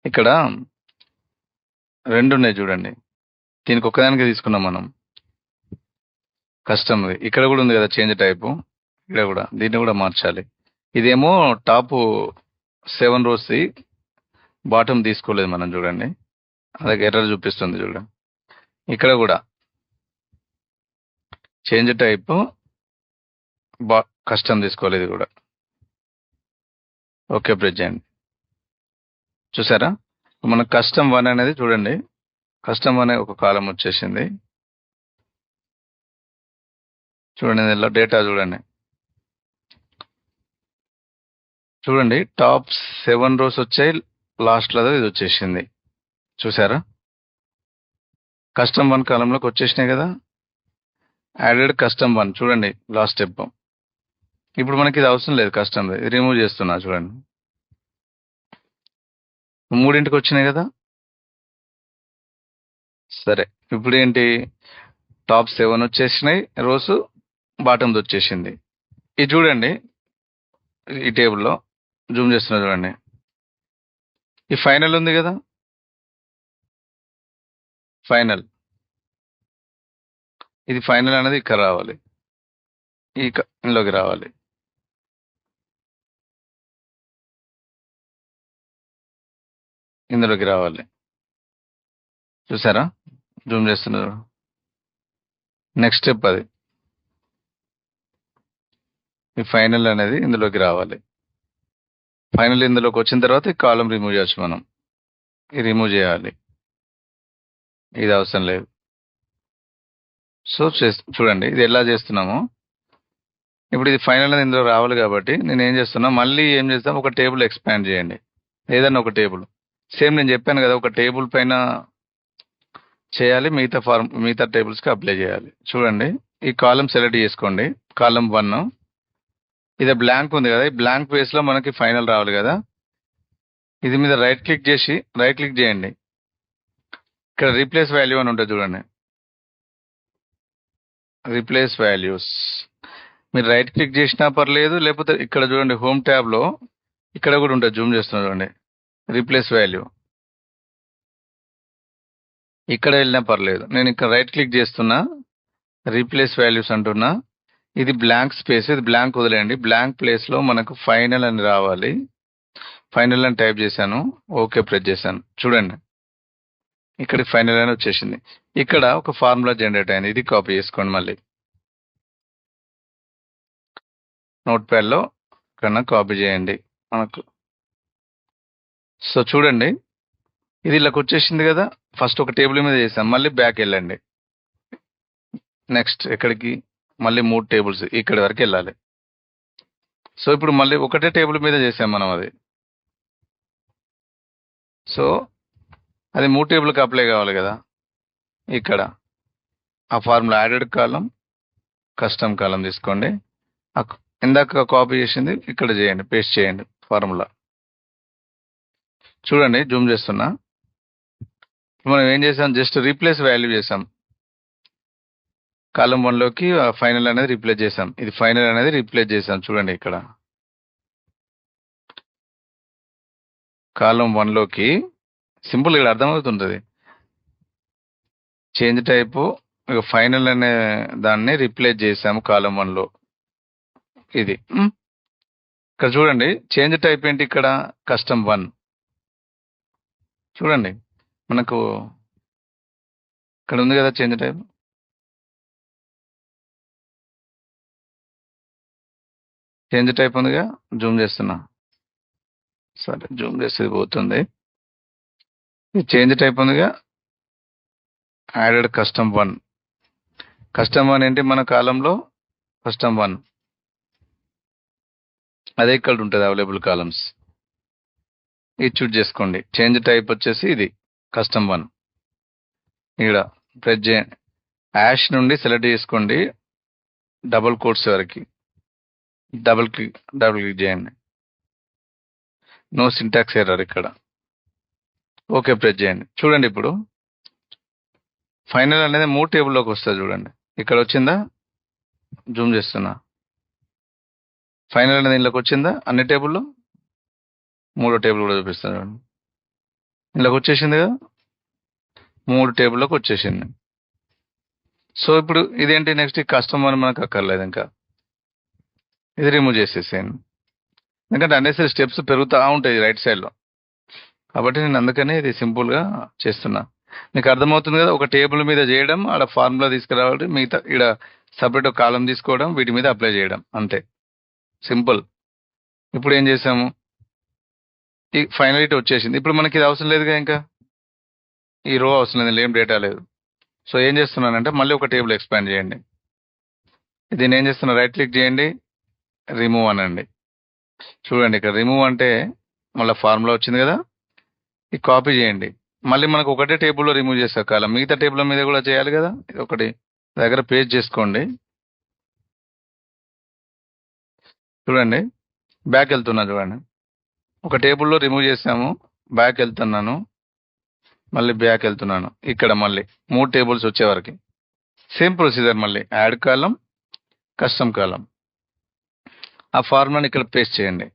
[SPEAKER 1] ఇక్కడ 2 ఉన్నాయి చూడండి, దీనికి ఒక్కదానికి తీసుకున్నాం మనం కస్టమ్. ఇక్కడ కూడా ఉంది కదా చేంజ్ టైపు, ఇక్కడ కూడా దీన్ని కూడా మార్చాలి. ఇదేమో టాప్ 7 రోస్ బాటమ్ తీసుకోలేదు మనం, చూడండి అలాగే ఎర్రర్ చూపిస్తుంది చూడండి. ఇక్కడ కూడా చేంజ్ టైప్ కస్టమ్ తీసుకోలేదు కూడా. ఓకే ప్రెస్ చేయండి. చూసారా, మన కస్టమ్ 1 అనేది చూడండి, కస్టమ్ 1 ఒక కాలం వచ్చేసింది. చూడండి ఇందులో డేటా చూడండి, చూడండి టాప్ 7 రోస్ వచ్చాయి, లాస్ట్లో ఇది వచ్చేసింది. చూసారా, కస్టమ్ 1 కాలంలోకి వచ్చేసినాయి కదా, యాడెడ్ కస్టమ్ 1 చూడండి లాస్ట్ స్టెప్. ఇప్పుడు మనకి ఇది అవసరం లేదు కస్టమ్, రిమూవ్ చేస్తున్నా చూడండి. 3ంటికి వచ్చినాయి కదా. సరే, ఇప్పుడు ఏంటి, టాప్ 7 వచ్చేసినాయి రోస్, బాటమ్ది వచ్చేసింది. ఇది చూడండి ఈ టేబుల్లో జూమ్ చేస్తున్నా చూడండి, ఈ ఫైనల్ ఉంది కదా, ఫైనల్, ఇది ఫైనల్ అనేది ఇక్కడ రావాలి, ఇందులోకి రావాలి. ఇందులోకి రావాలి. చూసారా, జూమ్ చేస్తున్నారు. నెక్స్ట్ స్టెప్ అది, ఈ ఫైనల్ అనేది ఇందులోకి రావాలి. ఫైనల్ ఇందులోకి వచ్చిన తర్వాత ఈ కాలం రిమూవ్ చేయొచ్చు మనం, ఇది రిమూవ్ చేయాలి, ఇది అవసరం లేదు. సో చూడండి ఇది ఎలా చేస్తున్నామో. ఇప్పుడు ఇది ఫైనల్ అనేది ఇందులో రావాలి కాబట్టి నేను ఏం చేస్తున్నా, మళ్ళీ ఏం చేస్తాం, ఒక టేబుల్ ఎక్స్పాండ్ చేయండి, ఏదన్నా ఒక టేబుల్. సేమ్ నేను చెప్పాను కదా, ఒక టేబుల్ పైన చేయాలి, మిగతా టేబుల్స్కి అప్లై చేయాలి. చూడండి ఈ కాలం సెలెక్ట్ చేసుకోండి, కాలం 1, ఇది బ్లాంక్ ఉంది కదా, ఈ బ్లాంక్ ప్లేస్లో మనకి ఫైనల్ రావాలి కదా. ఇది మీద రైట్ క్లిక్ చేయండి, ఇక్కడ రీప్లేస్ వాల్యూ అని ఉంటుంది చూడండి, రీప్లేస్ వాల్యూస్. మీరు రైట్ క్లిక్ చేసినా పర్లేదు, లేకపోతే ఇక్కడ చూడండి హోమ్ ట్యాబ్లో ఇక్కడ కూడా ఉంటుంది, జూమ్ చేస్తున్నా చూడండి, రీప్లేస్ వాల్యూ ఇక్కడ వెళ్ళినా పర్లేదు. నేను ఇక్కడ రైట్ క్లిక్ చేస్తున్నా, రీప్లేస్ వాల్యూస్ అంటున్నా, ఇది బ్లాంక్ స్పేస్, ఇది బ్లాంక్ వదిలేయండి. బ్లాంక్ ప్లేస్లో మనకు ఫైనల్ అని రావాలి. ఫైనల్ అని టైప్ చేశాను, ఓకే ప్రెస్ చేశాను. చూడండి ఇక్కడ ఫైనల్ అని వచ్చేసింది. ఇక్కడ ఒక ఫార్ములా జనరేట్ అయింది, ఇది కాపీ చేసుకోండి. మళ్ళీ నోట్ ప్యాడ్లో కన్నా కాపీ చేయండి మనకు. సో చూడండి ఇది ఇలాగ వచ్చేసింది కదా. ఫస్ట్ ఒక టేబుల్ మీద చేసాం, మళ్ళీ బ్యాక్ వెళ్ళండి. నెక్స్ట్ ఎక్కడికి, మళ్ళీ 3 టేబుల్స్ ఇక్కడి వరకు వెళ్ళాలి. సో ఇప్పుడు మళ్ళీ ఒకటే టేబుల్ మీద చేసాం మనం అది. సో అది 3 టేబుల్కి అప్లై కావాలి కదా. ఇక్కడ ఆ ఫార్ములా యాడెడ్ కాలం, కస్టమ్ కాలం తీసుకోండి. ఇందాక కాపీ చేసింది ఇక్కడ చేయండి, పేస్ట్ చేయండి ఫార్ములా. చూడండి జూమ్ చేస్తున్నా. మనం ఏం చేసాం, జస్ట్ రీప్లేస్ వాల్యూ చేసాం. కాలం 1లోకి ఫైనల్ అనేది రీప్లేస్ చేసాం. ఇది ఫైనల్ అనేది రీప్లేస్ చేసాం. చూడండి ఇక్కడ కాలం 1లోకి సింపుల్ ఇక్కడ అర్థమవుతుంటుంది. చేంజ్ టైపు ఫైనల్ అనే దాన్ని రీప్లేస్ చేసాము కాలం 1లో. ఇది ఇక్కడ చూడండి చేంజ్ టైప్ ఏంటి, ఇక్కడ కస్టమ్ 1. చూడండి మనకు ఇక్కడ ఉంది కదా చేంజ్ టైప్. చేంజ్ టైప్ ఉందిగా, జూమ్ చేస్తున్నా. సరే జూమ్ చేసేది పోతుంది. చేంజ్ టైప్ ఉందిగా, యాడెడ్ కస్టమ్ 1. కస్టమ్ 1 ఏంటి మన కాలంలో కస్టమ్ 1, అదే ఇక్కడ ఉంటుంది అవైలబుల్ కాలమ్స్. ఇది చూజ్ చేసుకోండి. చేంజ్ టైప్ వచ్చేసి ఇది కస్టమ్ 1. ఇక్కడ ప్రెస్ చేయండి, యాష్ నుండి సెలెక్ట్ చేసుకోండి డబుల్ కోట్స్ వరకు, డబుల్ క్లిక్ చేయండి. నో సింటాక్స్ ఎర్రర్ ఇక్కడ, ఓకే ప్రెస్ చేయండి. చూడండి ఇప్పుడు ఫైనల్ అనేది 3 టేబుల్లోకి వస్తుంది. చూడండి ఇక్కడ వచ్చిందా, జూమ్ చేస్తున్నా. ఫైనల్ అనేది ఇంట్లోకి వచ్చిందా, అన్ని టేబుల్లో 3వ టేబుల్ కూడా చూపిస్తాను. చూడండి ఇంట్లోకి వచ్చేసింది కదా, 3 టేబుల్లోకి వచ్చేసింది. సో ఇప్పుడు ఇదేంటి, నెక్స్ట్ కస్టమర్ మనకు అక్కర్లేదు, ఇంకా ఇది రిమూవ్ చేసేసాను. ఎందుకంటే అనేసరి స్టెప్స్ పెరుగుతూ ఉంటాయి రైట్ సైడ్లో, కాబట్టి నేను అందుకని ఇది సింపుల్గా చేస్తున్నా. మీకు అర్థమవుతుంది కదా, ఒక టేబుల్ మీద చేయడం, ఆడ ఫార్ములా తీసుకురావడం, మిగతా ఇక్కడ సపరేట్ ఒక కాలం తీసుకోవడం, వీటి మీద అప్లై చేయడం, అంతే సింపుల్. ఇప్పుడు ఏం చేసాము, ఈ ఫైనలిటీ వచ్చేసింది. ఇప్పుడు మనకి ఇది అవసరం లేదుగా, ఇంకా ఈ రో అవసరం లేదు, ఏం డేటా లేదు. సో ఏం చేస్తున్నానంటే మళ్ళీ ఒక టేబుల్ ఎక్స్పాండ్ చేయండి. దీన్ని ఏం చేస్తున్నా, రైట్ క్లిక్ చేయండి, రిమూవ్ అనండి. చూడండి ఇక్కడ రిమూవ్ అంటే మళ్ళీ ఫార్ములా వచ్చింది కదా, ఇది కాపీ చేయండి. మళ్ళీ మనకు ఒకటే టేబుల్లో రిమూవ్ చేసే కాలం మిగతా టేబుల్ మీద కూడా చేయాలి కదా. ఇది ఒకటి దగ్గర పేస్ట్ చేసుకోండి. చూడండి బ్యాక్ వెళ్తున్నా, చూడండి ఒక టేబుల్లో రిమూవ్ చేసాము, బ్యాక్ వెళ్తున్నాను, మళ్ళీ బ్యాక్ వెళ్తున్నాను. ఇక్కడ మళ్ళీ 3 టేబుల్స్ వచ్చే వరకు సేమ్ ప్రొసీజర్. మళ్ళీ యాడ్ కాలం, కస్టమ్ కాలం, ఆ ఫార్ములాని ఇక్కడ పేస్ట్ చేయండి.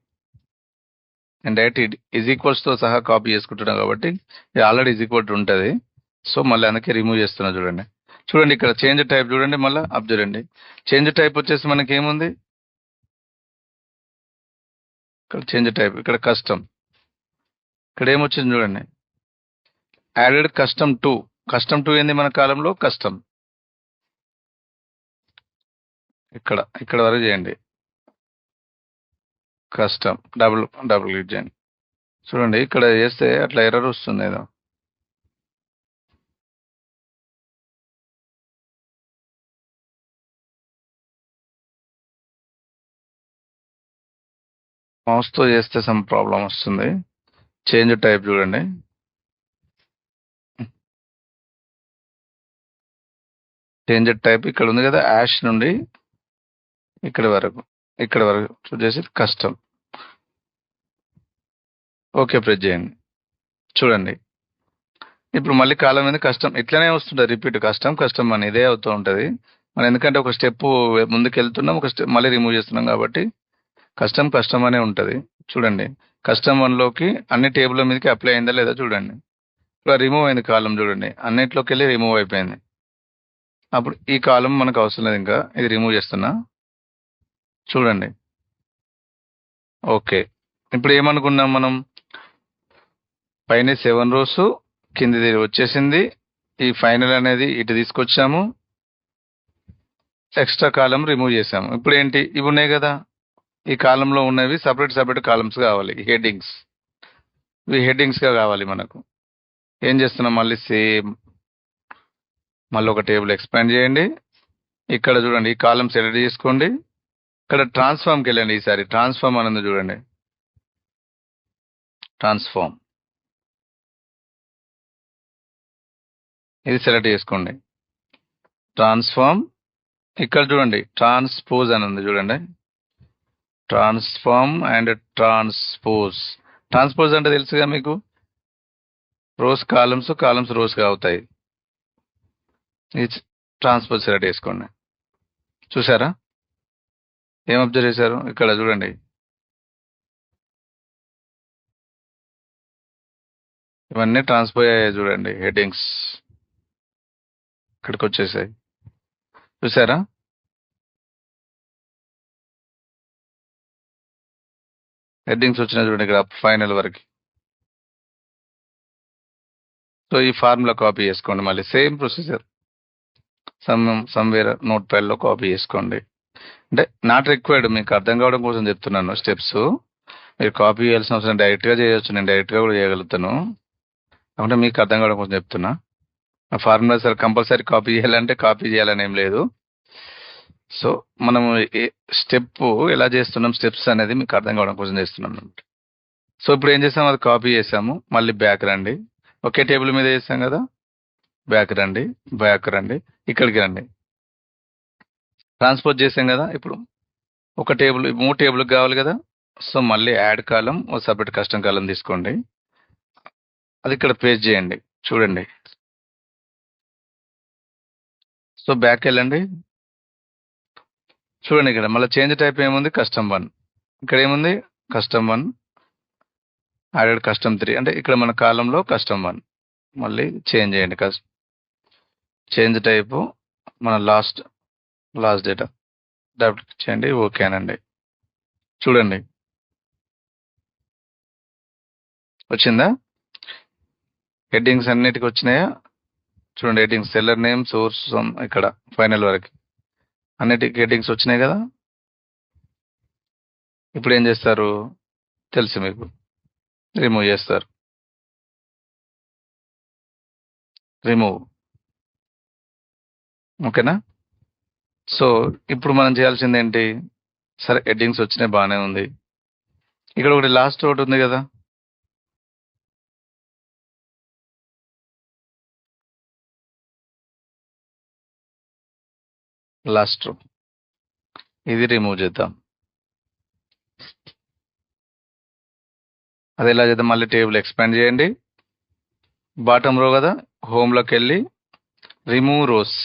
[SPEAKER 1] నేను డైరెక్ట్ ఈజ్ ఈక్వల్స్తో సహా కాపీ చేసుకుంటున్నాను కాబట్టి ఇది ఆల్రెడీ ఈజ్ ఈక్వల్ ఉంటుంది. సో మళ్ళీ అందుకే రిమూవ్ చేస్తున్నా. చూడండి చూడండి ఇక్కడ చేంజ్ టైప్ చూడండి, మళ్ళీ అప్ చూడండి. చేంజ్ టైప్ వచ్చేసి మనకి ఏముంది, ఇక్కడ చేంజ్ టైప్, ఇక్కడ కస్టమ్, ఇక్కడ ఏమొచ్చింది చూడండి, యాడెడ్ కస్టమ్ 2. కస్టమ్ 2 ఏంది మన కాలంలో కస్టమ్. ఇక్కడ వరకు చేయండి, కస్టమ్ డబుల్ క్లిక్ చేయండి. చూడండి ఇక్కడ చేస్తే అట్లా ఎర్రర్ వస్తుంది ఏదో. మౌస్తో చేస్తే సమ్ ప్రాబ్లం వస్తుంది. చేంజ్ టైప్ చూడండి, చేంజ్ టైప్ ఇక్కడ ఉంది కదా, యాష్ నుండి ఇక్కడ వరకు చూసేసి కస్టమ్, ఓకే ప్రెస్ చేయండి. చూడండి ఇప్పుడు మళ్ళీ కాలం మీద కస్టమ్ ఇట్లనే వస్తుంటుంది, రిపీట్ కస్టమ్ అని ఇదే అవుతూ ఉంటుంది. మనం ఎందుకంటే ఒక స్టెప్ ముందుకు వెళ్తున్నాం, ఒక స్టెప్ మళ్ళీ రిమూవ్ చేస్తున్నాం కాబట్టి కస్టమ్ అనే ఉంటుంది. చూడండి కస్టమ్ 1లోకి అన్ని టేబుల్ మీదకి అప్లై అయిందా లేదా చూడండి. ఇప్పుడు రిమూవ్ అయింది కాలం, చూడండి అన్నిట్లోకి వెళ్ళి రిమూవ్ అయిపోయింది. అప్పుడు ఈ కాలం మనకు అవసరం లేదు, ఇంకా ఇది రిమూవ్ చేస్తున్నా. చూడండి. ఓకే. ఇప్పుడు ఏమనుకున్నాం మనం? పైన 7 రోస్, కిందిది వచ్చేసింది. ఈ ఫైనల్ అనేది ఇటు తీసుకొచ్చాము. ఎక్స్ట్రా కాలం రిమూవ్ చేసాము. ఇప్పుడు ఏంటి? ఇవి ఉన్నాయి కదా, ఈ కాలంలో ఉన్నవి సపరేట్ కాలమ్స్ కావాలి. హెడ్డింగ్స్, ఇవి హెడ్డింగ్స్గా కావాలి మనకు. ఏం చేస్తున్నాం? మళ్ళీ సేమ్, మళ్ళీ ఒక టేబుల్ ఎక్స్పాండ్ చేయండి. ఇక్కడ చూడండి, ఈ కాలమ్స్ ఎడిట్ చేసుకోండి. ఇక్కడ ట్రాన్స్ఫార్మ్కి వెళ్ళండి. ఈసారి ట్రాన్స్ఫార్మ్ అనేది చూడండి. ట్రాన్స్ఫార్మ్ ఇది సెలెక్ట్ చేసుకోండి. ట్రాన్స్ఫార్మ్, ఇక్కడ చూడండి ట్రాన్స్పోజ్ అని ఉంది చూడండి. Transform and transpose. ట్రాన్స్పోజ్ అంటే తెలుసుగా మీకు, రోస్ కాలమ్స్, కాలమ్స్ రోస్గా అవుతాయి. ఇది ట్రాన్స్పోజ్ సెలెక్ట్ చేసుకోండి. చూసారా ఏం అబ్జర్వ్ చేశారు? ఇక్కడ చూడండి, ఇవన్నీ ట్రాన్స్పోజ్ అయ్యాయి చూడండి. హెడ్డింగ్స్ ఇక్కడికి వచ్చేసాయి. చూసారా? హెడ్డింగ్స్ వచ్చినాయి చూడండి ఇక్కడ ఫైనల్ వరకు. సో ఈ ఫార్ములా కాపీ చేసుకోండి. మళ్ళీ సేమ్ ప్రొసీజర్, సమ్వేర్ నోట్ ప్యాడ్లో కాపీ చేసుకోండి. అంటే నాట్ రిక్వైర్డ్, మీకు అర్థం కావడం కోసం చెప్తున్నాను స్టెప్స్. మీరు కాపీ చేయాల్సిన అవసరం, డైరెక్ట్గా చేయొచ్చు. నేను డైరెక్ట్గా కూడా చేయగలుగుతాను, అంటే మీకు అర్థం కావడం కోసం చెప్తున్నా. ఫార్ములా సార్ కంపల్సరీ కాపీ చేయాలంటే కాపీ చేయాలని ఏం లేదు. సో మనం స్టెప్ ఎలా చేస్తున్నాం, స్టెప్స్ అనేది మీకు అర్థం కావడం కోసం చేస్తున్నాం అనమాట. సో ఇప్పుడు ఏం చేసాము? అది కాపీ చేసాము. మళ్ళీ బ్యాక్ రండి. ఒకే టేబుల్ మీద చేసాం కదా, బ్యాక్ రండి, బ్యాక్ రండి, ఇక్కడికి రండి. ట్రాన్స్పోజ్ చేసాం కదా. ఇప్పుడు ఒక టేబుల్, 3 టేబుల్కి కావాలి కదా. సో మళ్ళీ యాడ్ కాలం, ఒక సపరేట్ కస్టమ్ కాలం తీసుకోండి. అది ఇక్కడ పేస్ట్ చేయండి. చూడండి. సో బ్యాక్ వెళ్ళండి. చూడండి ఇక్కడ మళ్ళీ చేంజ్ టైప్ ఏముంది? కస్టమ్ 1. ఇక్కడ ఏముంది? Custom 1, added custom 3. అంటే ఇక్కడ మన కాలంలో కస్టమ్ 1. మళ్ళీ చేంజ్ చేయండి. చేంజ్ టైపు మన లాస్ట్ డేటా డబుల్ క్లిక్ చేయండి. ఓకేనండి. చూడండి వచ్చిందా? హెడ్డింగ్స్ అన్నిటికి వచ్చినాయా? చూడండి, హెడ్డింగ్స్, సెల్లర్ నేమ్, సోర్స్, ఇక్కడ ఫైనల్ వరకు అన్నిటికి హెడ్డింగ్స్ వచ్చినాయి కదా. ఇప్పుడు ఏం చేస్తారు తెలుసు మీకు, రిమూవ్ చేస్తారు. రిమూవ్. ఓకేనా? సో ఇప్పుడు మనం చేయాల్సింది ఏంటి? సరే హెడ్డింగ్స్ వచ్చినాయి, బాగానే ఉంది. ఇక్కడ ఒకటి లాస్ట్ ఒకటి ఉంది కదా, లాస్ట్ రో, ఇది రిమూవ్ చేద్దాం. అది ఎలా చేద్దాం? మళ్ళీ టేబుల్ ఎక్స్పాండ్ చేయండి. బాటమ్ రో కదా, హోమ్లోకి వెళ్ళి రిమూవ్ రోస్,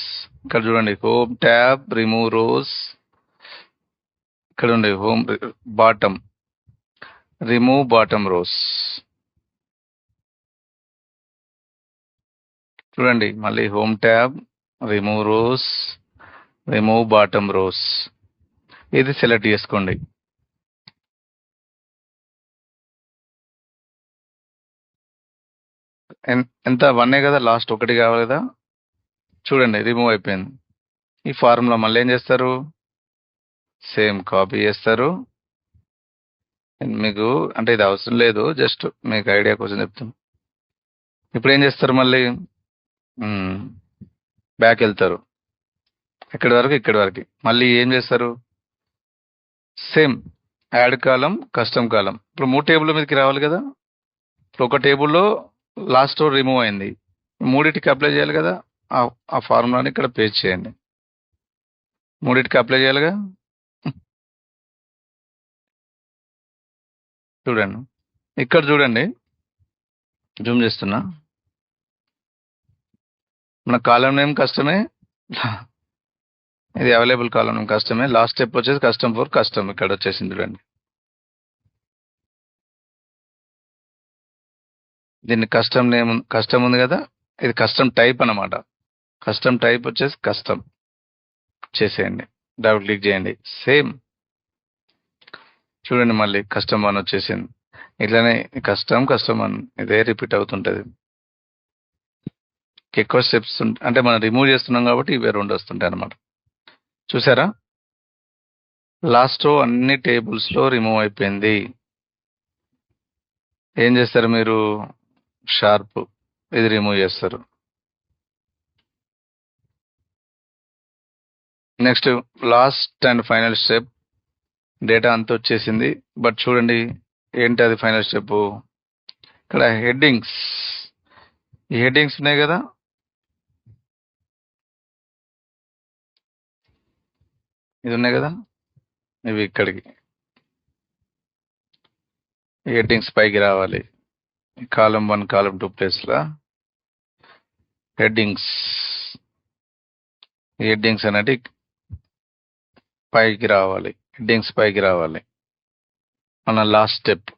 [SPEAKER 1] ఇక్కడ చూడండి, హోమ్ ట్యాబ్, రిమూవ్ రోస్. ఇక్కడ ఉండే home, bottom, remove bottom rows. చూడండి, మళ్ళీ home tab, remove rows, remove bottom rows. ఇది సెలెక్ట్ చేసుకోండి. ఎంత? 1 కదా, లాస్ట్ ఒకటి కావాలి కదా. చూడండి రిమూవ్ అయిపోయింది. ఈ ఫార్ములా మళ్ళీ ఏం చేస్తారు? సేమ్ కాపీ చేస్తారు. మీకు అంటే ఇది అవసరం లేదు, జస్ట్ మీకు ఐడియా కోసం చెప్తాను. ఇప్పుడు ఏం చేస్తారు? మళ్ళీ బ్యాక్ వెళ్తారు, ఇక్కడి వరకు. మళ్ళీ ఏం చేస్తారు? సేమ్ యాడ్ కాలం, కస్టమ్ కాలం. ఇప్పుడు 3 టేబుల్ మీదకి రావాలి కదా. ఇప్పుడు ఒక టేబుల్లో లాస్ట్ రో రిమూవ్ అయింది, 3టికి అప్లై చేయాలి కదా. ఆ ఫార్ములాని ఇక్కడ పేస్ట్ చేయండి. 3టికి అప్లై చేయాలిగా. చూడండి ఇక్కడ చూడండి, జూమ్ చేస్తున్నా. మన కాలం నేమ్ కష్టమే, ఇది అవైలబుల్ కాలం నేమ్ కష్టమే. లాస్ట్ స్టెప్ వచ్చేసి కస్టమ్ 4 కస్టమ్, ఇక్కడ వచ్చేసింది చూడండి. దీన్ని కస్టమ్ నేమ్, కస్టమ్ ఉంది కదా, ఇది కస్టమ్ టైప్ అన్నమాట. కస్టమ్ టైప్ వచ్చేసి కస్టమ్ చేసేయండి. డబుల్ క్లిక్ చేయండి. సేమ్ చూడండి మళ్ళీ కస్టమ్ 1 వచ్చేసింది. ఇట్లానే కస్టమ్ 1 ఇదే రిపీట్ అవుతుంటది. ఎక్కువ స్టెప్స్ అంటే మనం రిమూవ్ చేస్తున్నాం కాబట్టి ఇవే 2 వస్తుంటాయి అన్నమాట. చూసారా? లాస్ట్ రో అన్ని టేబుల్స్లో రిమూవ్ అయిపోయింది. ఏం చేస్తారు మీరు? షార్ప్ ఇది రిమూవ్ చేస్తారు. Next last and final step, data అంతా వచ్చేసింది. బట్ చూడండి ఏంటి అది ఫైనల్ స్టెప్, ఇక్కడ హెడ్డింగ్స్. ఈ హెడ్డింగ్స్ ఉన్నాయి కదా, ఇది ఉన్నాయి కదా, ఇవి ఇక్కడికి హెడ్డింగ్స్ పైకి రావాలి. కాలం 1 కాలం 2 ప్లేస్లో హెడ్డింగ్స్ అనేది పైకి రావాలి. హెడ్డింగ్స్ పైకి రావాలి మన లాస్ట్ స్టెప్.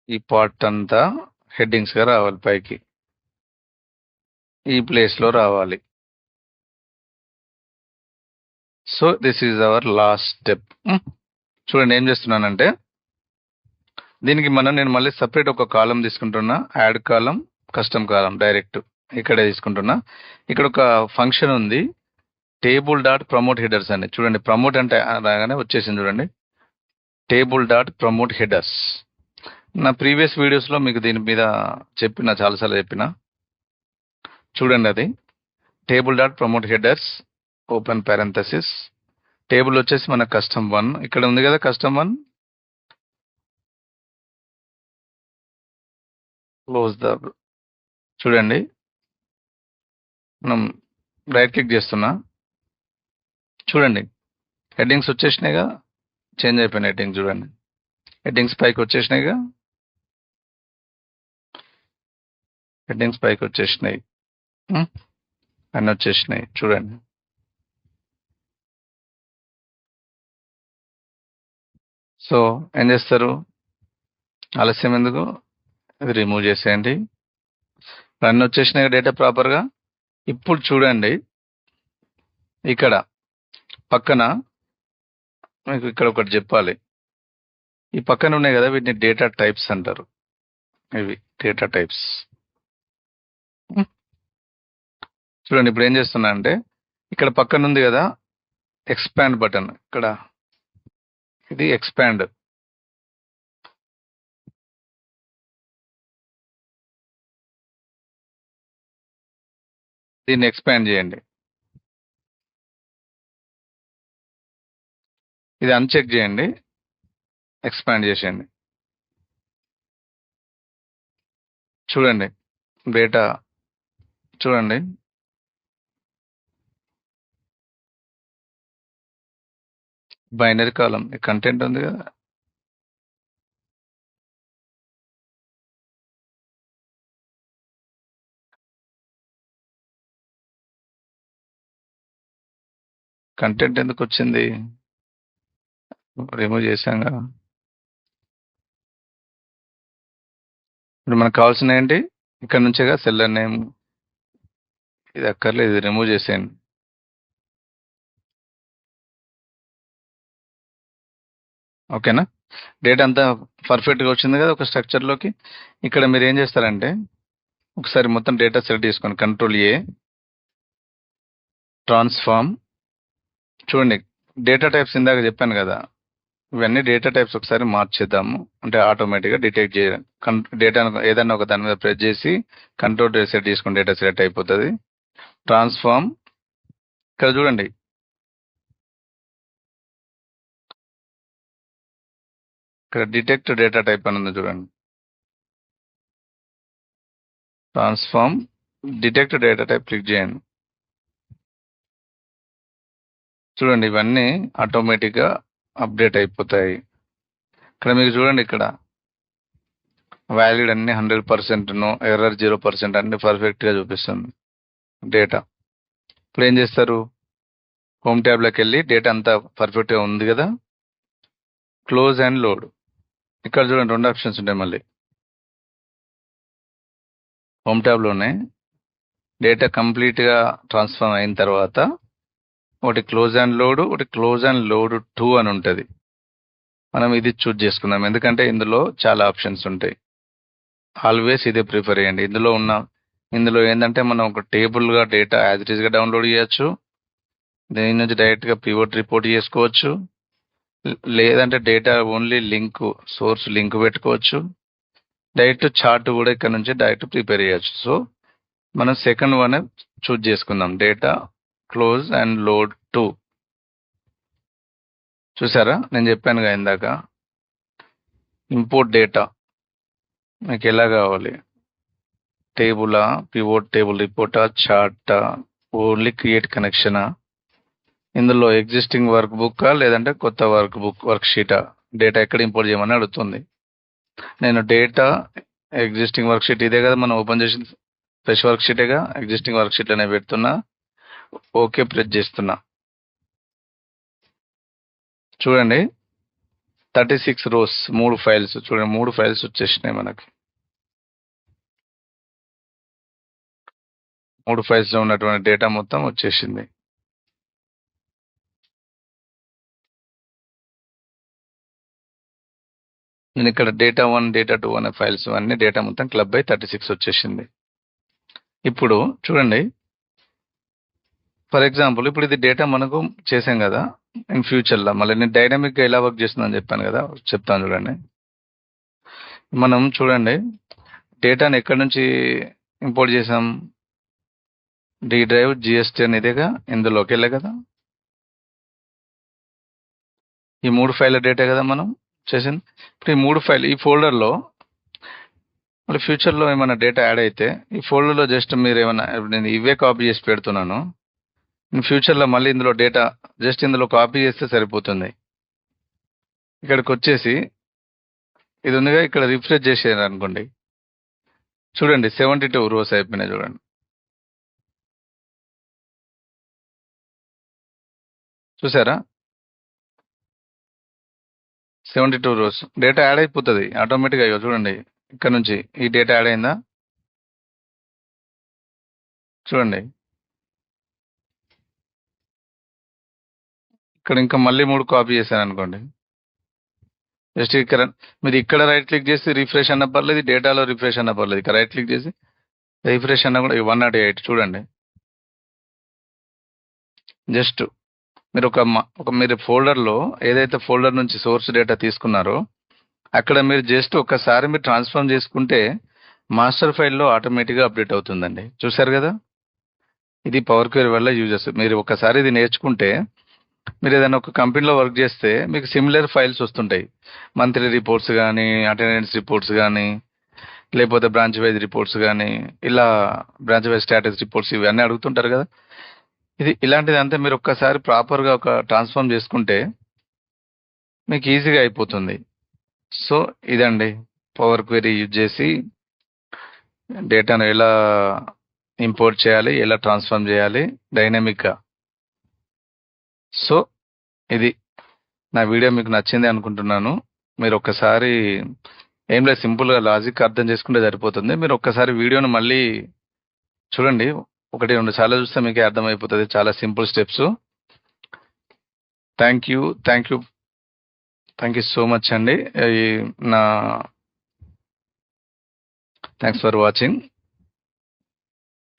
[SPEAKER 1] ఈ పార్ట్ అంతా హెడ్డింగ్స్గా రావాలి, పైకి ఈ ప్లేస్లో రావాలి. So this is our last step. చూడండి ఏం చేస్తున్నానంటే, దీనికి నేను మళ్ళీ సపరేట్ ఒక కాలం తీసుకుంటున్నా, యాడ్ కాలం, కస్టమ్ కాలం డైరెక్ట్ ఇక్కడే తీసుకుంటున్నా. ఇక్కడ ఒక ఫంక్షన్ ఉంది, టేబుల్ డాట్ ప్రమోట్ హెడర్స్ అని. చూడండి ప్రమోట్ అంటే రాగానే వచ్చేసింది. చూడండి టేబుల్ డాట్ ప్రమోట్ హెడర్స్. నా ప్రీవియస్ వీడియోస్లో మీకు దీని మీద చాలాసార్లు చెప్పిన. చూడండి అది table dot promote headers open parenthesis. Table వచ్చేసి మన కస్టమ్ 1 ఇక్కడ ఉంది కదా, కస్టమ్ 1 క్లోజ్ ద. చూడండి మనం రైట్ క్లిక్ చేస్తున్నా, చూడండి హెడ్డింగ్స్ వచ్చేసినాయిగా, చేంజ్ అయిపోయిన హెడ్డింగ్స్. చూడండి హెడ్డింగ్స్ పైకి వచ్చేసినాయిగా, హెడ్డింగ్స్ పైకి వచ్చేసినాయి, అన్నీ వచ్చేసినాయి. చూడండి సో ఏం చేస్తారు, ఆలస్యం ఎందుకు, ఇది రిమూవ్ చేసేయండి. అన్నీ వచ్చేసినాయి డేటా ప్రాపర్గా. ఇప్పుడు చూడండి ఇక్కడ పక్కన మీకు ఇక్కడ ఒకటి చెప్పాలి. ఈ పక్కన ఉన్నాయి కదా, వీటిని డేటా టైప్స్ అంటారు. ఇవి డేటా టైప్స్. చూడండి ఇప్పుడు ఏం చేస్తున్నా అంటే, ఇక్కడ పక్కన ఉంది కదా ఎక్స్పాండ్ బటన్, ఇక్కడ ఇది ఎక్స్పాండ్. దీన్ని ఎక్స్పాండ్ చేయండి. ఇది అన్చెక్ చేయండి, ఎక్స్పాండ్ చేసేయండి. చూడండి డేటా, చూడండి బైనరీ కాలం కంటెంట్ ఉంది కదా, కంటెంట్ ఎందుకు వచ్చింది, రిమూవ్ చేశాంగా. ఇప్పుడు మనకు కావాల్సిన ఏంటి, ఇక్కడ నుంచేగా సెల్లర్ నేమ్, ఇది అక్కర్లేదు, ఇది రిమూవ్ చేసేయండి. ఓకేనా, డేటా అంతా పర్ఫెక్ట్గా వచ్చింది కదా ఒక స్ట్రక్చర్లోకి. ఇక్కడ మీరు ఏం చేస్తారంటే, ఒకసారి మొత్తం డేటా సెలెక్ట్ చేసుకోండి, కంట్రోల్ ఏ, ట్రాన్స్ఫార్మ్. చూడండి డేటా టైప్స్ ఇందాక చెప్పాను కదా, ఇవన్నీ డేటా టైప్స్ ఒకసారి మార్చేద్దాము. అంటే ఆటోమేటిక్గా డిటెక్ట్ చేయడం, డేటా ఏదైనా ఒక దాని మీద ప్రెస్ చేసి కంట్రోల్ సెట్ చేసుకుని డేటా సెలెక్ట్ అయిపోతుంది. ట్రాన్స్ఫార్మ్, ఇక్కడ చూడండి ఇక్కడ డిటెక్ట్ డేటా టైప్ అని ఉంది చూడండి. Transform detect data type click చేయండి. చూడండి ఇవన్నీ ఆటోమేటిక్గా అప్డేట్ అయిపోతాయి. ఇక్కడ మీకు చూడండి, ఇక్కడ వ్యాలిడ్ అన్ని 100%, ఎర్రర్ 0%, అన్ని పర్ఫెక్ట్గా చూపిస్తుంది డేటా. ఇప్పుడు ఏం చేస్తారు, హోమ్ ట్యాబ్లోకి వెళ్ళి డేటా అంతా పర్ఫెక్ట్గా ఉంది కదా, క్లోజ్ అండ్ లోడ్. ఇక్కడ చూడండి 2 ఆప్షన్స్ ఉంటాయి మళ్ళీ హోమ్ ట్యాబ్లోనే, డేటా కంప్లీట్గా ట్రాన్స్ఫర్ అయిన తర్వాత ఒకటి క్లోజ్ అండ్ లోడ్, ఒకటి క్లోజ్ అండ్ లోడ్ 2 అని ఉంటుంది. మనం ఇది చూజ్ చేసుకుందాం, ఎందుకంటే ఇందులో చాలా ఆప్షన్స్ ఉంటాయి. ఆల్వేస్ ఇదే ప్రిఫర్ చేయండి. ఇందులో ఏంటంటే మనం ఒక టేబుల్గా డేటా యాజ్ ఇట్ ఈస్గా డౌన్లోడ్ చేయొచ్చు. దీని నుంచి డైరెక్ట్గా పివోట్ రిపోర్ట్ చేసుకోవచ్చు. లేదంటే డేటా ఓన్లీ సోర్స్ లింక్ పెట్టుకోవచ్చు. డైరెక్ట్ చార్ట్ కూడా ఇక్కడ నుంచి డైరెక్ట్ ప్రిపేర్ చేయొచ్చు. సో మనం సెకండ్ వన్ చూజ్ చేసుకుందాం, డేటా క్లోజ్ అండ్ లోడ్ 2. చూసారా, నేను చెప్పానుగా ఇందాక, ఇంపోర్ట్ డేటా మీకు ఎలా కావాలి, టేబులా, పివోట్ టేబుల్ రిపోర్టా, చార్టా, ఓన్లీ క్రియేట్ కనెక్షనా, ఇందులో ఎగ్జిస్టింగ్ వర్క్ బుక్కా లేదంటే కొత్త వర్క్ షీటా, డేటా ఎక్కడ ఇంపోర్ట్ చేయమని అడుగుతుంది. నేను డేటా ఎగ్జిస్టింగ్ వర్క్ షీట్ ఇదే కదా మనం ఓపెన్ చేసి ఫ్రెష్ వర్క్ షీటేగా, ఎగ్జిస్టింగ్ వర్క్ షీట్లోనే పెడుతున్నా. ఓకే ప్రెస్ చేస్తున్నా. చూడండి 36 రోస్, 3 ఫైల్స్. చూడండి 3 ఫైల్స్ వచ్చేసినాయి మనకి. 3 ఫైల్స్లో ఉన్నటువంటి డేటా మొత్తం వచ్చేసింది. నేను ఇక్కడ డేటా 1, డేటా 2 అనే ఫైల్స్ అన్ని డేటా మొత్తం క్లబ్ అయి 36 వచ్చేసింది. ఇప్పుడు చూడండి, ఫర్ ఎగ్జాంపుల్ ఇప్పుడు ఇది డేటా మనకు చేసాం కదా, ఇన్ ఫ్యూచర్లో మళ్ళీ నేను డైనమిక్గా ఎలా వర్క్ చేస్తుందని చెప్పాను కదా, చెప్తాను చూడండి. మనం చూడండి డేటాని ఎక్కడి నుంచి ఇంపోర్ట్ చేసాం, డి డ్రైవ్ జిఎస్టీ అనేదేగా, ఇందులోకి వెళ్ళే కదా, ఈ 3 ఫైళ్ళ డేటా కదా మనం చేసింది. ఇప్పుడు ఈ 3 ఫైల్ ఈ ఫోల్డర్లో మళ్ళీ ఫ్యూచర్లో ఏమైనా డేటా యాడ్ అయితే ఈ ఫోల్డర్లో జస్ట్ మీరు ఏమైనా, నేను ఇవే కాపీ చేసి పెడుతున్నాను. ఇన్ ఫ్యూచర్లో మళ్ళీ ఇందులో డేటా జస్ట్ ఇందులో కాపీ చేస్తే సరిపోతుంది. ఇక్కడికి వచ్చేసి ఇది ఉందిగా, ఇక్కడ రిఫ్రెష్ చేసారు అనుకోండి, చూడండి 72 రోస్ అయిపోయినాయి. చూడండి, చూసారా 72 రోస్ డేటా యాడ్ అయిపోతుంది ఆటోమేటిక్గా. అయ్యో చూడండి, ఇక్కడ నుంచి ఈ డేటా యాడ్ అయిందా, చూడండి ఇక్కడ ఇంకా మళ్ళీ 3 కాపీ చేశాను అనుకోండి, జస్ట్ ఇక్కడ మీరు ఇక్కడ రైట్ క్లిక్ చేసి రిఫ్రెష్ అన్న పర్లేదు, డేటాలో రిఫ్రెష్ అన్న పర్లేదు, ఇక్కడ రైట్ క్లిక్ చేసి రిఫ్రెష్ అన్న కూడా 108. చూడండి జస్ట్ మీరు మీరు ఫోల్డర్లో ఏదైతే ఫోల్డర్ నుంచి సోర్స్ డేటా తీసుకున్నారో అక్కడ మీరు జస్ట్ ఒకసారి మీరు ట్రాన్స్ఫార్మ్ చేసుకుంటే మాస్టర్ ఫైల్లో ఆటోమేటిక్గా అప్డేట్ అవుతుందండి. చూసారు కదా, ఇది పవర్ క్వెరీ వల్ల యూజెస్. మీరు ఒకసారి ఇది నేర్చుకుంటే మీరు ఏదైనా ఒక కంపెనీలో వర్క్ చేస్తే మీకు సిమిలర్ ఫైల్స్ వస్తుంటాయి. మంత్లీ రిపోర్ట్స్ కానీ, అటెండెన్స్ రిపోర్ట్స్ కానీ, లేకపోతే బ్రాంచ్ వైజ్ రిపోర్ట్స్ కానీ, ఇలా బ్రాంచ్ వైజ్ స్టాటస్ రిపోర్ట్స్ ఇవన్నీ అడుగుతుంటారు కదా. ఇలాంటిది అంతా మీరు ఒక్కసారి ప్రాపర్గా ఒక ట్రాన్స్ఫార్మ్ చేసుకుంటే మీకు ఈజీగా అయిపోతుంది. సో ఇదండి పవర్ క్వెరీ యూజ్ చేసి డేటాను ఎలా ఇంపోర్ట్ చేయాలి, ఎలా ట్రాన్స్ఫార్మ్ చేయాలి డైనమిక్గా. సో ఇది నా వీడియో మీకు నచ్చింది అనుకుంటున్నాను. మీరు ఒక్కసారి ఏం లేదు, సింపుల్గా లాజిక్ అర్థం చేసుకుంటే సరిపోతుంది. మీరు ఒక్కసారి వీడియోను మళ్ళీ చూడండి, 1-2 సార్లు చూస్తే మీకే అర్థమైపోతుంది. చాలా simple steps. Thank you so much అండి. Thanks for watching.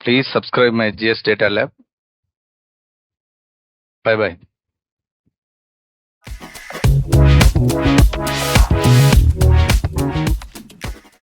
[SPEAKER 1] Please subscribe my GS data lab. By.